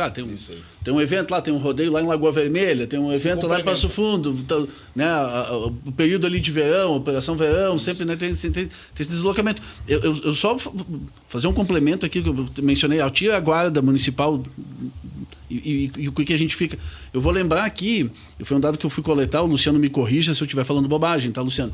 Tem um evento lá, tem um rodeio lá em Lagoa Vermelha, tem um evento lá em Passo Fundo, então, né, o período ali de verão, operação verão, sempre, né, tem esse deslocamento. Eu só fazer um complemento aqui, que eu mencionei, tira a guarda municipal e o que a gente fica... Eu vou lembrar aqui, foi um dado que eu fui coletar, o Luciano me corrija se eu estiver falando bobagem, tá, Luciano?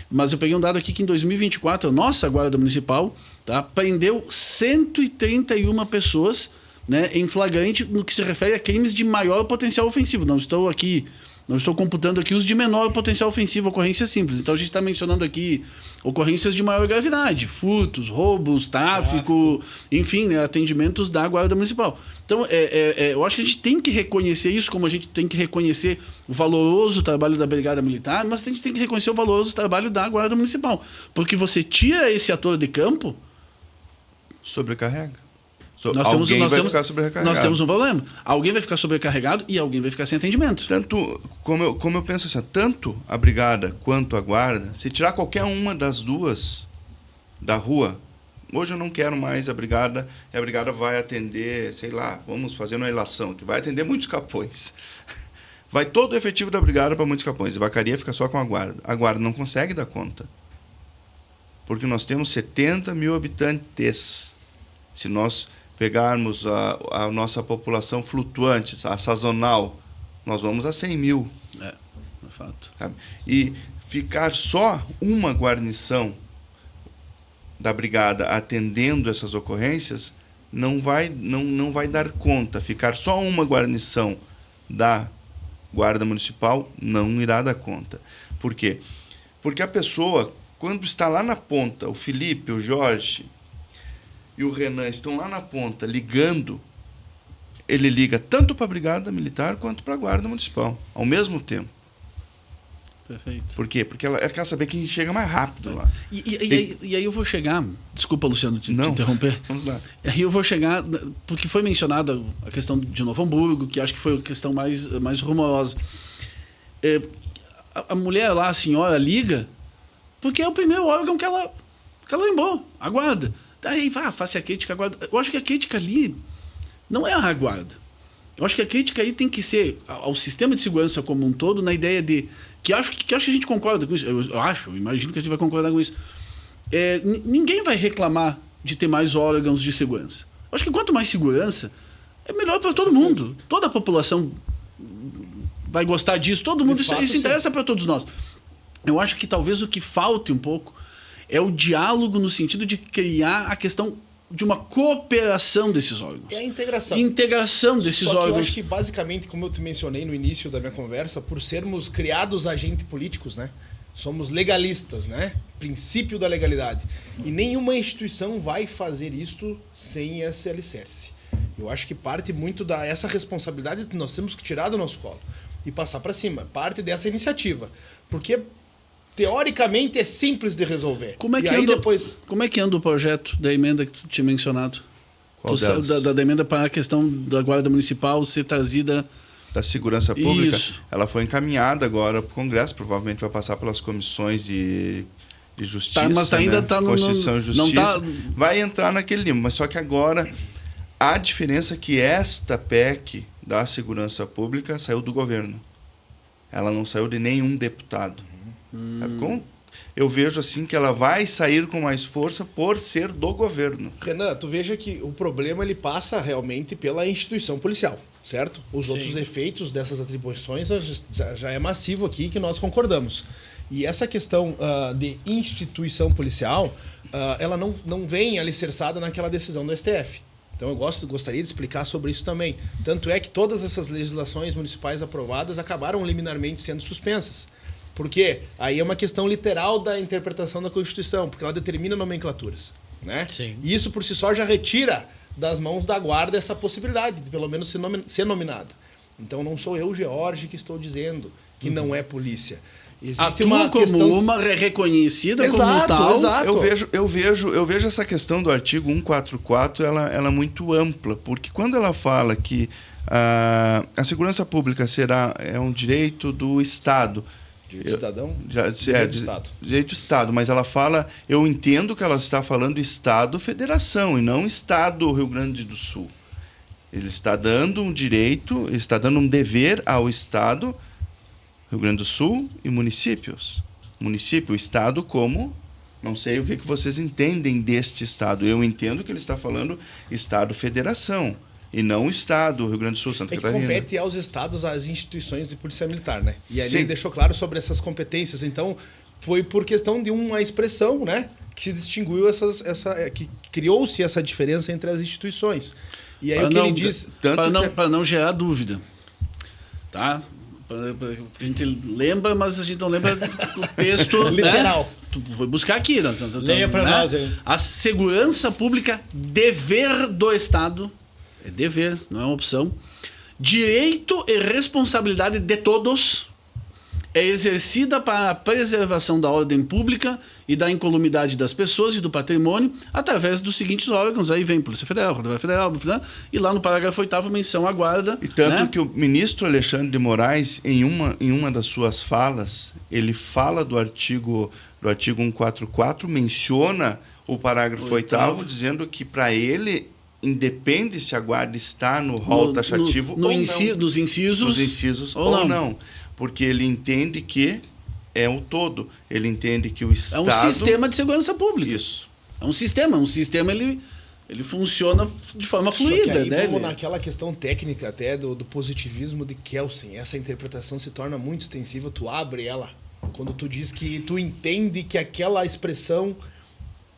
Mas eu peguei um dado aqui que em 2024, a nossa guarda municipal, tá, prendeu 131 pessoas, né, em flagrante no que se refere a crimes de maior potencial ofensivo. Não estou computando aqui os de menor potencial ofensivo, ocorrência simples. Então a gente está mencionando aqui ocorrências de maior gravidade, furtos, roubos, tráfico, enfim, né, atendimentos da Guarda Municipal. Então eu acho que a gente tem que reconhecer isso, como a gente tem que reconhecer o valoroso trabalho da Brigada Militar, mas a gente tem que reconhecer o valoroso trabalho da Guarda Municipal. Porque você tira esse ator de campo... Sobrecarrega. Ficar sobrecarregado. Nós temos um problema. Alguém vai ficar sobrecarregado e alguém vai ficar sem atendimento. Tanto, como eu penso assim, tanto a brigada quanto a guarda, se tirar qualquer uma das duas da rua, hoje eu não quero mais a brigada, e a brigada vai atender, sei lá, vamos fazer uma ilação, que vai atender muitos capões. Vai todo o efetivo da brigada para muitos capões. A vacaria fica só com a guarda. A guarda não consegue dar conta. Porque nós temos 70 mil habitantes. Se nós pegarmos a nossa população flutuante, a sazonal, nós vamos a 100 mil. É fato. Sabe? E ficar só uma guarnição da brigada atendendo essas ocorrências não vai dar conta. Ficar só uma guarnição da Guarda Municipal não irá dar conta. Por quê? Porque a pessoa, quando está lá na ponta, o Felipe, o Jorge e o Renan estão lá na ponta ligando, ele liga tanto para a Brigada Militar quanto para a Guarda Municipal, ao mesmo tempo. Perfeito. Por quê? Porque ela quer saber quem chega mais rápido lá. E aí eu vou chegar... Desculpa, Luciano, te interromper. Vamos lá. Aí eu vou chegar... Porque foi mencionada a questão de Novo Hamburgo, que acho que foi a questão mais rumorosa. A mulher lá, a senhora, liga porque é o primeiro órgão que ela lembrou, a guarda. Daí, faça a crítica à guarda. Eu acho que a crítica ali não é a guarda. Eu acho que a crítica aí tem que ser ao sistema de segurança como um todo, na ideia de... Que acho que a gente concorda com isso. Eu imagino que a gente vai concordar com isso. Ninguém vai reclamar de ter mais órgãos de segurança. Eu acho que quanto mais segurança, é melhor para todo mundo. Toda a população vai gostar disso. Todo mundo, fato, isso interessa para todos nós. Eu acho que talvez o que falte um pouco é o diálogo no sentido de criar a questão de uma cooperação desses órgãos. É a integração. Integração desses Só que eu órgãos. acho que, basicamente, como eu te mencionei no início da minha conversa, por sermos criados agentes políticos, né? Somos legalistas, né? Princípio da legalidade. E nenhuma instituição vai fazer isso sem esse alicerce. Eu acho que parte muito essa responsabilidade que nós temos que tirar do nosso colo e passar para cima. Parte dessa iniciativa. Porque, teoricamente, é simples de resolver. Como é que anda o projeto da emenda que tu tinha mencionado? Qual delas? Da emenda para a questão da Guarda Municipal ser trazida... Da Segurança Pública, Isso. ela foi encaminhada agora para o Congresso, provavelmente vai passar pelas comissões de Justiça, mas ainda né? tá no... Constituição e Justiça, não tá... vai entrar naquele limbo, mas só que agora a diferença é que esta PEC da Segurança Pública saiu do governo. Ela não saiu de nenhum deputado. Sabe como? Eu vejo assim que ela vai sair com mais força por ser do governo. Renan, tu veja que o problema ele passa realmente pela instituição policial, certo? Os outros efeitos dessas atribuições já é massivo aqui que nós concordamos. E essa questão de instituição policial, ela não vem alicerçada naquela decisão do STF. Então eu gostaria de explicar sobre isso também. Tanto é que todas essas legislações municipais aprovadas acabaram liminarmente sendo suspensas. Por quê? Aí é uma questão literal da interpretação da Constituição, porque ela determina nomenclaturas, né? Sim. E isso por si só já retira das mãos da guarda essa possibilidade de pelo menos ser nominada. Então não sou eu, George, que estou dizendo que não é polícia. Existe Atua como uma reconhecida como tal. Exato. Eu vejo essa questão do artigo 144, ela é muito ampla, porque quando ela fala que a segurança pública é um direito do Estado, Direito cidadão? Direito do Estado. Direito do Estado, mas ela fala, eu entendo que ela está falando Estado-Federação e não Estado-Rio Grande do Sul. Ele está dando um direito, ele está dando um dever ao Estado, Rio Grande do Sul e municípios. Município, Estado como... Não sei o que vocês entendem deste Estado. Eu entendo que ele está falando Estado-Federação. E não o Estado, Rio Grande do Sul, Santa Catarina. Compete aos estados as instituições de polícia militar, né? E ali Sim. ele deixou claro sobre essas competências. Então, foi por questão de uma expressão, né? Que se distinguiu que criou-se essa diferença entre as instituições. E aí ele diz... Para não gerar dúvida. Tá? A gente lembra, mas a gente não lembra do texto literal. Né? Tu foi buscar aqui. Leia para nós aí. A segurança pública, dever do Estado... É dever, não é uma opção. Direito e responsabilidade de todos é exercida para a preservação da ordem pública e da incolumidade das pessoas e do patrimônio através dos seguintes órgãos. Aí vem Polícia Federal, Rodoviária Federal, e lá no parágrafo 8º menção à guarda. E tanto né? que o ministro Alexandre de Moraes, em uma das suas falas, ele fala do artigo 144, menciona o parágrafo 8º, dizendo que para ele... independe se a guarda está no rol taxativo ou não. Nos incisos ou não. Porque ele entende que é o todo. Ele entende que o Estado... É um sistema de segurança pública. Isso. É um sistema. Ele funciona de forma fluida. Só que aí né? vamos naquela questão técnica até do positivismo de Kelsen. Essa interpretação se torna muito extensiva. Tu abre ela quando tu diz que tu entende que aquela expressão...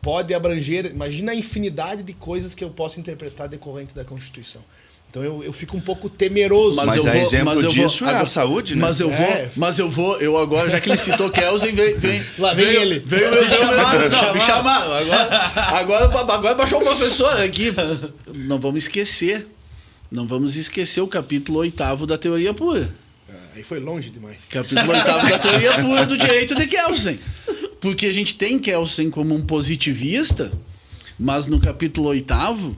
pode abranger, imagina a infinidade de coisas que eu posso interpretar decorrente da Constituição. Então eu fico um pouco temeroso. Mas exemplo disso é a saúde, né? Mas eu vou agora, já que ele citou Kelsen, Lá vem ele. Veio me chamaram. Agora baixou o professor aqui. Não vamos esquecer o capítulo 8º da teoria pura. Aí foi longe demais. Capítulo 8º da teoria pura do direito de Kelsen. Porque a gente tem Kelsen como um positivista, mas no capítulo 8º,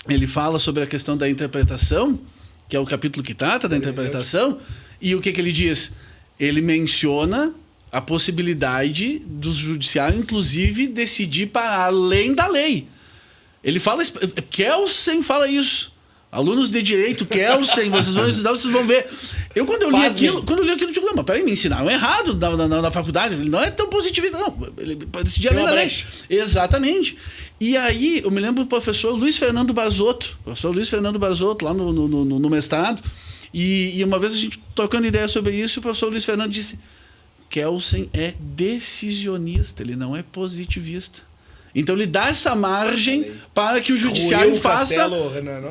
ele fala sobre a questão da interpretação, que é o capítulo que trata da interpretação, e o que ele diz? Ele menciona a possibilidade do judiciário, inclusive, decidir para além da lei. Ele fala... Kelsen fala isso. Alunos de direito, Kelsen, vocês vão estudar, vocês vão ver. Quando eu li aquilo, eu digo, não, mas peraí, me ensinaram errado na faculdade. Ele não é tão positivista, não. Ele decidir além da lei. Exatamente. E aí, eu me lembro do professor Luiz Fernando Basotto, lá no mestrado, E uma vez a gente trocando ideia sobre isso, o professor Luiz Fernando disse: Kelsen é decisionista, ele não é positivista. Então ele dá essa margem para que o judiciário faça... Castelo, Renan,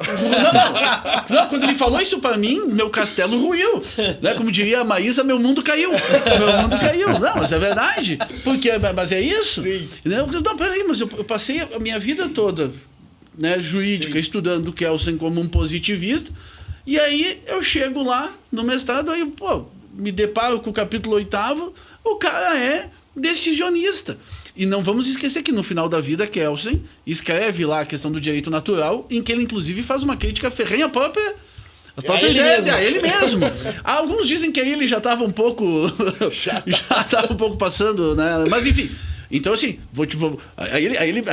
Não, quando ele falou isso para mim, meu castelo ruiu. Né? Como diria a Maísa, meu mundo caiu. Meu mundo caiu. Não, mas é verdade. Porque, mas é isso? Sim. Não, peraí, mas eu passei a minha vida toda, né, jurídica, estudando o Kelsen como um positivista, e aí eu chego lá no mestrado, aí, me deparo com o capítulo 8º, o cara é decisionista. E não vamos esquecer que no final da vida, Kelsen escreve lá a questão do direito natural, em que ele inclusive faz uma crítica ferrenha à própria ideia, a ele mesmo. Alguns dizem que aí ele já estava um pouco passando, né? Mas enfim. Então, assim, aí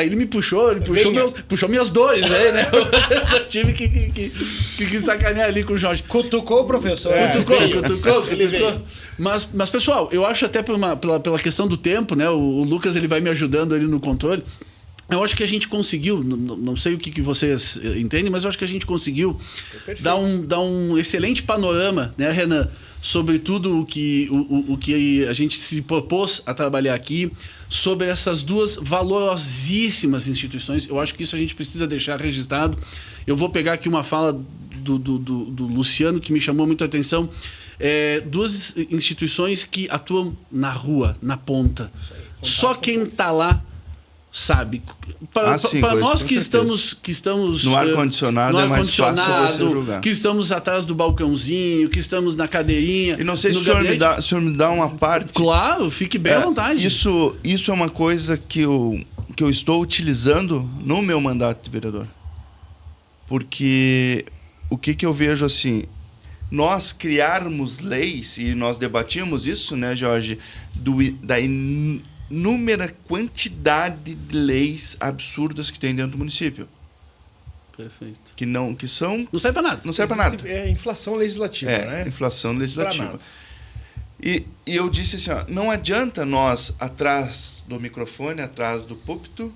ele me puxou minhas dores, né? Eu tive que sacanear ali com o Jorge. Cutucou o professor. Cutucou. Mas, pessoal, eu acho até pela questão do tempo, né? O Lucas ele vai me ajudando ali no controle. Eu acho que a gente conseguiu, não sei o que vocês entendem, mas eu acho que a gente conseguiu dar um excelente panorama, né, Renan, sobre tudo o que a gente se propôs a trabalhar aqui, sobre essas duas valorosíssimas instituições. Eu acho que isso a gente precisa deixar registrado. Eu vou pegar aqui uma fala do Luciano, que me chamou muito a atenção. Duas instituições que atuam na rua, na ponta. Só quem está lá sabe. Para nós que estamos no ar-condicionado, é mais fácil você julgar. Que estamos atrás do balcãozinho, que estamos na cadeirinha. E não sei se o senhor me dá uma parte. Claro, fique bem à vontade. Isso é uma coisa que eu estou utilizando no meu mandato de vereador. Porque o que eu vejo assim, nós criarmos leis, e nós debatíamos isso, né, Jorge, da inúmera quantidade de leis absurdas que tem dentro do município. Perfeito. Que são... Não serve para nada. Não serve para nada. É inflação legislativa, né? Inflação legislativa. E eu disse assim, não adianta nós, atrás do microfone, atrás do púlpito,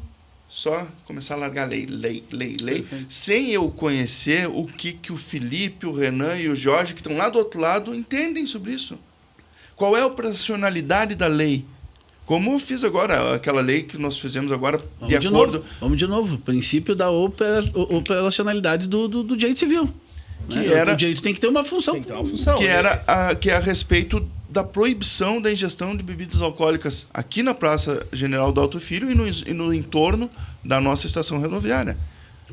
só começar a largar lei, Perfeito. sem eu conhecer o que o Felipe, o Renan e o Jorge, que estão lá do outro lado, entendem sobre isso. Qual é a operacionalidade da lei? Como eu fiz agora, aquela lei que nós fizemos agora, Vamos de novo. Princípio da operacionalidade do direito civil. O direito tem que ter uma função. Tem que ter uma função. Que é a respeito da proibição da ingestão de bebidas alcoólicas aqui na Praça General do Alto Filho e no entorno da nossa estação rodoviária.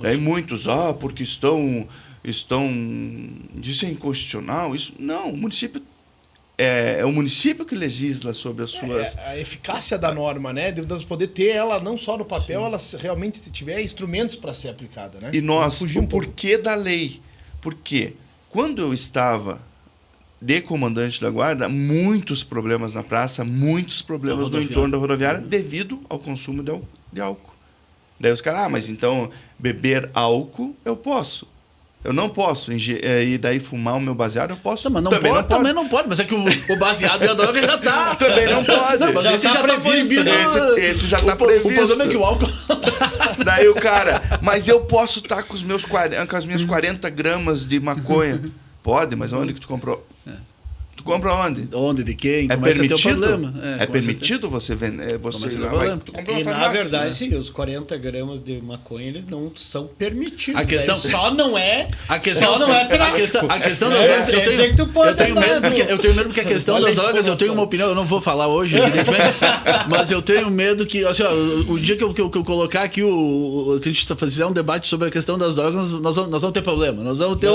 Aí muitos, porque estão... Isso é inconstitucional. Isso, não, o município... É o município que legisla sobre as suas... A eficácia da norma, né? Devemos poder ter ela não só no papel, ela realmente tiver instrumentos para ser aplicada, né? E nós, o porquê da lei. Porque quando eu estava de comandante da guarda, muitos problemas na praça, muitos problemas no entorno da rodoviária, devido ao consumo de álcool. Daí os caras, mas então beber álcool eu posso. Eu não posso e daí fumar o meu baseado, eu posso. Não, também não pode, mas é que o baseado e a droga já tá. Também não pode. Não, mas esse já tá proibido. Esse já tá previsto. O problema é que o álcool... Daí o cara, mas eu posso estar com as minhas 40 gramas de maconha. Pode, mas onde que tu comprou? Tu compra onde? Onde, de quem? É permitido? É permitido você vender? E na verdade, sim, os 40 gramas de maconha, eles não são permitidos. A questão só não é tráfico. A questão das drogas, eu tenho medo porque a questão das drogas, eu tenho uma opinião, eu não vou falar hoje, evidentemente, mas eu tenho medo que, assim, o dia que eu colocar aqui que a gente fizer um debate sobre a questão das drogas, nós vamos ter problema. Nós vamos ter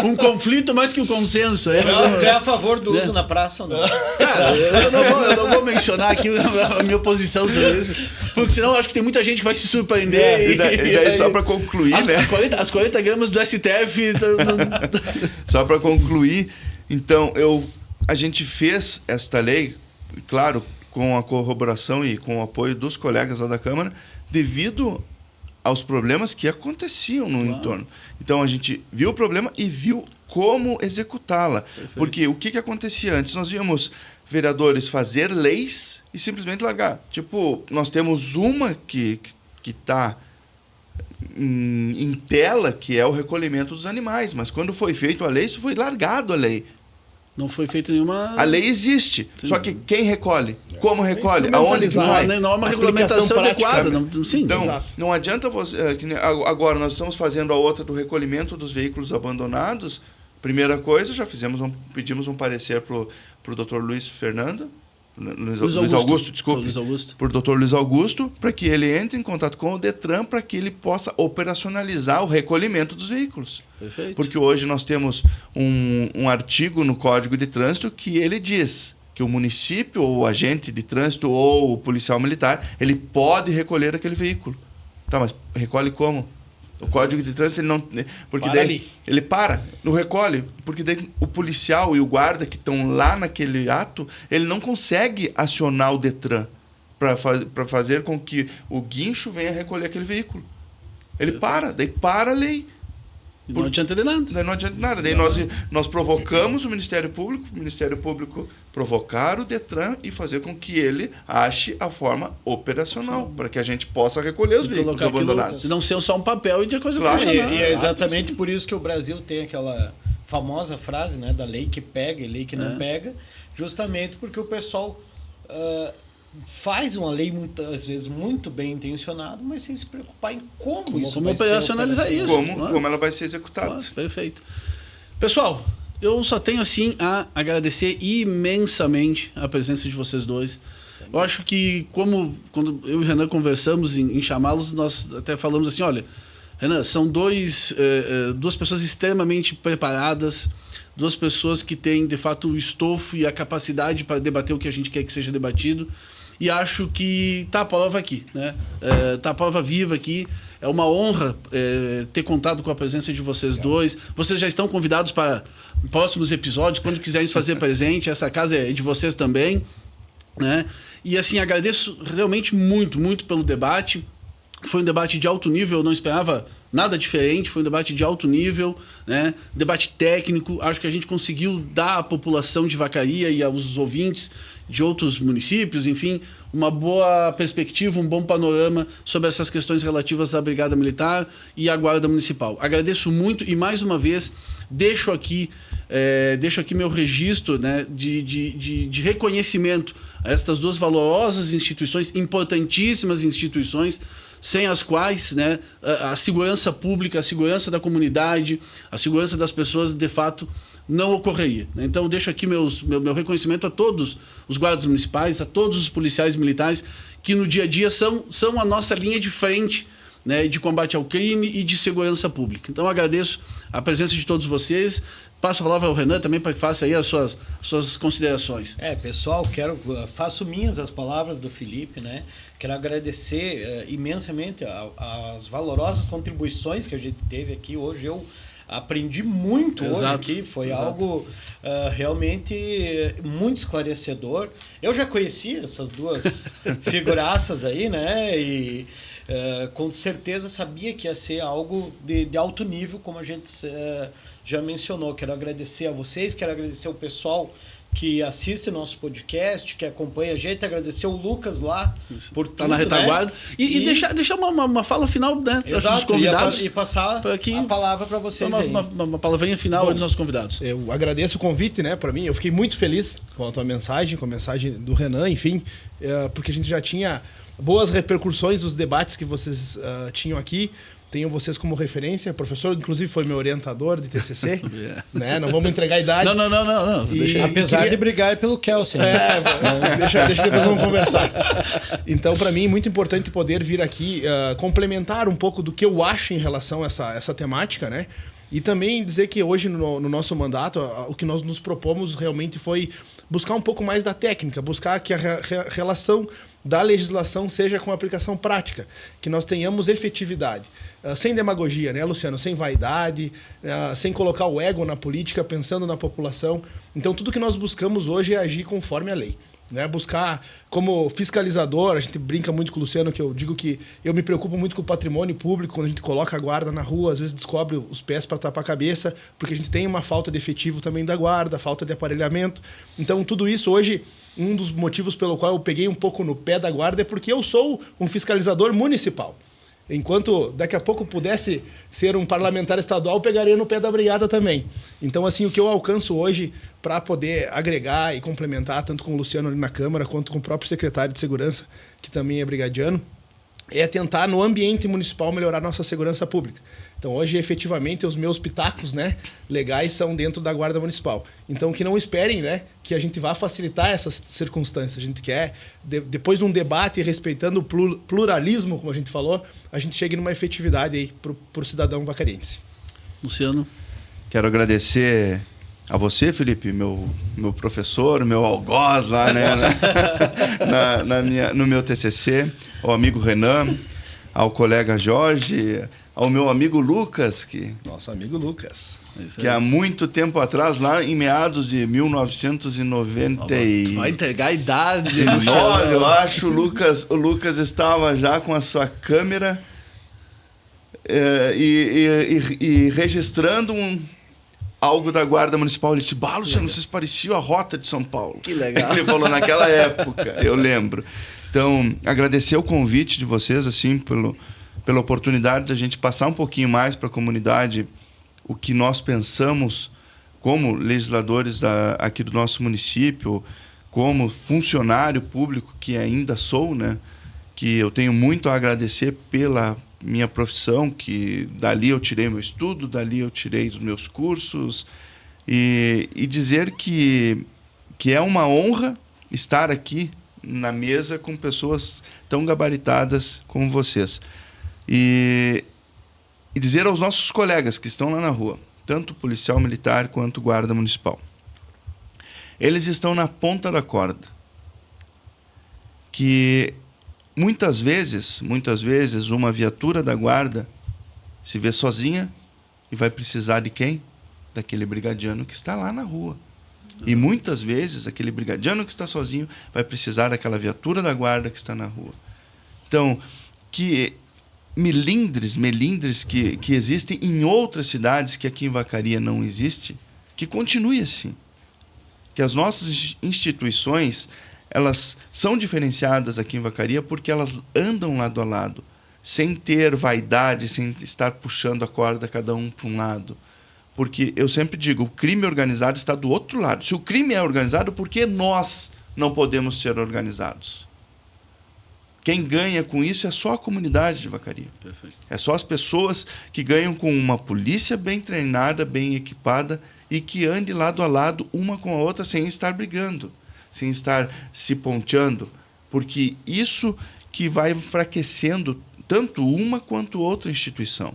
um conflito mais que um consenso. Tu é a favor do uso na praça ou não? Cara, eu não vou mencionar aqui a minha posição sobre isso, porque senão eu acho que tem muita gente que vai se surpreender. E daí só para concluir, as 40 gramas do STF... Só para concluir, então, a gente fez esta lei, claro, com a corroboração e com o apoio dos colegas lá da Câmara, devido aos problemas que aconteciam no entorno. Então, a gente viu o problema e viu como executá-la. Porque o que acontecia antes? Nós víamos vereadores fazer leis e simplesmente largar. Tipo, nós temos uma que está em tela, que é o recolhimento dos animais. Mas quando foi feito a lei, isso foi largado a lei. Não foi feita nenhuma... A lei existe, Sim. só que quem recolhe? Como recolhe? Aonde que vai? Não é uma regulamentação adequada. Sim, então, exato. não adianta você... Agora, nós estamos fazendo a outra do recolhimento dos veículos abandonados. Primeira coisa, já pedimos um parecer para o Dr. Luiz Augusto, desculpe. Luiz Augusto. Por Dr. Luiz Augusto, para que ele entre em contato com o Detran, para que ele possa operacionalizar o recolhimento dos veículos. Perfeito. Porque hoje nós temos um artigo no Código de Trânsito que ele diz que o município, ou o agente de trânsito, ou o policial militar, ele pode recolher aquele veículo. Tá, mas recolhe como? O Código de Trânsito, ele não... Porque para daí ali. ele para, não recolhe, porque daí o policial e o guarda que estão lá naquele ato, ele não consegue acionar o Detran para fazer com que o guincho venha recolher aquele veículo. Ele para, daí para a lei. Não adianta de nada. Daí não adianta nada. Daí nós provocamos o Ministério Público provocar o Detran e fazer com que ele ache a forma operacional, para que a gente possa recolher os veículos abandonados. Não ser só um papel e de coisa Claro. funcionar. E é exatamente por isso que o Brasil tem aquela famosa frase, né, da lei que pega e lei que não pega, justamente porque o pessoal faz uma lei muitas vezes muito bem intencionada, mas sem se preocupar em como isso vai ser operacionalizar isso. Como ela vai ser executada. Perfeito. Pessoal, eu só tenho assim a agradecer imensamente a presença de vocês dois. Eu acho que quando eu e o Renan conversamos em chamá-los, nós até falamos assim, olha, Renan, são duas pessoas extremamente preparadas, duas pessoas que têm, de fato, o estofo e a capacidade para debater o que a gente quer que seja debatido. E acho que está a prova aqui, né? Está a prova viva aqui. É uma honra ter contado com a presença de vocês dois. Vocês já estão convidados para próximos episódios, quando quiserem se fazer presente. Essa casa é de vocês também, né? E assim, agradeço realmente muito, muito pelo debate. Foi um debate de alto nível, eu não esperava nada diferente, foi um debate de alto nível, né? Debate técnico. Acho que a gente conseguiu dar à população de Vacaria e aos ouvintes de outros municípios, enfim, uma boa perspectiva, um bom panorama sobre essas questões relativas à Brigada Militar e à Guarda Municipal. Agradeço muito e, mais uma vez, deixo aqui meu registro, né, de reconhecimento a estas duas valorosas instituições, importantíssimas instituições, sem as quais, né, a segurança pública, a segurança da comunidade, a segurança das pessoas, de fato, não ocorreria. Então, deixo aqui meu reconhecimento a todos os guardas municipais, a todos os policiais militares, que no dia a dia são a nossa linha de frente, né, de combate ao crime e de segurança pública. Então, agradeço a presença de todos vocês. Passo a palavra ao Renan também para que faça aí as suas considerações. Pessoal, faço minhas as palavras do Felipe, né? Quero agradecer imensamente as valorosas contribuições que a gente teve aqui hoje. Eu aprendi muito hoje aqui, foi algo realmente muito esclarecedor. Eu já conhecia essas duas figuraças aí, né? E com certeza sabia que ia ser algo de alto nível, como a gente já mencionou. Quero agradecer a vocês, quero agradecer o pessoal que assiste nosso podcast, que acompanha a gente, agradecer o Lucas lá por tudo, tá na retaguarda, né? e deixar uma fala final, né, dos convidados e passar a palavra para vocês uma palavrinha final dos nossos convidados. Eu agradeço o convite, né, para mim. Eu fiquei muito feliz com a tua mensagem, com a mensagem do Renan, enfim, porque a gente já tinha boas repercussões dos debates que vocês tinham aqui. Tenho vocês como referência. O professor, inclusive, foi meu orientador de TCC. Né? Não vamos entregar a idade. Não. Apesar de brigar pelo Kelsen. Deixa depois vamos conversar. Então, para mim, é muito importante poder vir aqui complementar um pouco do que eu acho em relação a essa temática, né? E também dizer que hoje, no nosso mandato, o que nós nos propomos realmente foi buscar um pouco mais da técnica, buscar que a relação da legislação seja com aplicação prática, que nós tenhamos efetividade. Sem demagogia, né, Luciano? Sem vaidade, sem colocar o ego na política, pensando na população. Então, tudo que nós buscamos hoje é agir conforme a lei. Né? Buscar, como fiscalizador, a gente brinca muito com o Luciano, que eu digo que eu me preocupo muito com o patrimônio público, quando a gente coloca a guarda na rua, às vezes descobre os pés para tapar a cabeça, porque a gente tem uma falta de efetivo também da guarda, falta de aparelhamento. Então, tudo isso hoje, um dos motivos pelo qual eu peguei um pouco no pé da guarda é porque eu sou um fiscalizador municipal. enquanto daqui a pouco pudesse ser um parlamentar estadual, pegaria no pé da brigada também. Então, assim, o que eu alcanço hoje para poder agregar e complementar, tanto com o Luciano ali na Câmara, quanto com o próprio secretário de Segurança, que também é brigadiano, é tentar, no ambiente municipal, melhorar nossa segurança pública. Então, hoje, efetivamente, os meus pitacos, né, legais são dentro da Guarda Municipal. Então, que não esperem, né, que a gente vá facilitar essas circunstâncias. A gente quer, depois de um debate, respeitando o pluralismo, como a gente falou, a gente chegue numa efetividade aí para o cidadão vacariense. Luciano? Quero agradecer a você, Felipe, meu professor, meu algoz lá, né, no meu TCC, ao amigo Renan, ao colega Jorge, ao meu amigo Lucas, Nosso amigo Lucas. Que há muito tempo atrás, lá em meados de 1990 Vai entregar a idade. eu acho, o Lucas estava já com a sua câmera e registrando algo da Guarda Municipal. Ele disse, Luciano, vocês pareciam a Rota de São Paulo. Que legal. Ele falou naquela época, eu lembro. Então, agradecer o convite de vocês, assim, pela oportunidade de a gente passar um pouquinho mais para a comunidade o que nós pensamos como legisladores aqui do nosso município, como funcionário público que ainda sou, né? Que eu tenho muito a agradecer pela minha profissão, que dali eu tirei meu estudo, dali eu tirei os meus cursos, e dizer que é uma honra estar aqui na mesa com pessoas tão gabaritadas como vocês. E dizer aos nossos colegas que estão lá na rua, tanto policial militar quanto guarda municipal, eles estão na ponta da corda. Que muitas vezes, uma viatura da guarda se vê sozinha e vai precisar de quem? Daquele brigadiano que está lá na rua. E muitas vezes, aquele brigadiano que está sozinho vai precisar daquela viatura da guarda que está na rua. Então, que melindres que existem em outras cidades que aqui em Vacaria não existe, que continue assim. Que as nossas instituições, elas são diferenciadas aqui em Vacaria porque elas andam lado a lado, sem ter vaidade, sem estar puxando a corda cada um para um lado. Porque eu sempre digo, o crime organizado está do outro lado. Se o crime é organizado, por que nós não podemos ser organizados? Quem ganha com isso é só a comunidade de Vacaria. Perfeito. É só as pessoas que ganham com uma polícia bem treinada, bem equipada e que ande lado a lado uma com a outra sem estar brigando, sem estar se ponteando, porque isso que vai enfraquecendo tanto uma quanto outra instituição.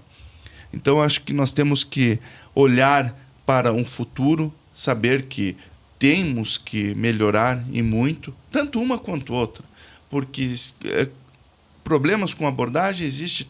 Então, acho que nós temos que olhar para um futuro, saber que temos que melhorar e muito, tanto uma quanto outra, porque problemas com abordagem existem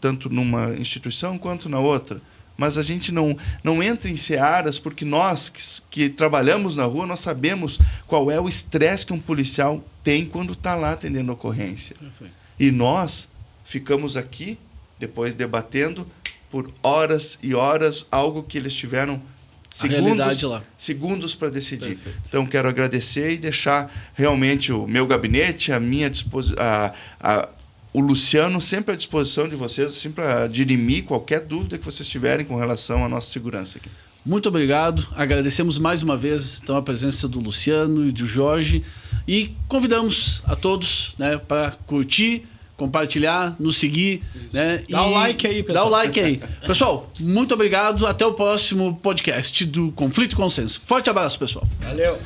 tanto numa instituição quanto na outra. Mas a gente não entra em searas porque nós que trabalhamos na rua, nós sabemos qual é o estresse que um policial tem quando está lá atendendo a ocorrência. Perfeito. E nós ficamos aqui, depois debatendo, por horas e horas, algo que eles tiveram segundos para decidir. Perfeito. Então, quero agradecer e deixar realmente o meu gabinete, a minha o Luciano sempre à disposição de vocês, assim, para dirimir qualquer dúvida que vocês tiverem com relação à nossa segurança aqui. Muito obrigado. Agradecemos mais uma vez então, a presença do Luciano e do Jorge e convidamos a todos, né, para curtir, compartilhar, nos seguir, né? Dá o like aí, pessoal. Dá o like aí. Pessoal, muito obrigado. Até o próximo podcast do Conflito e Consenso. Forte abraço, pessoal. Valeu.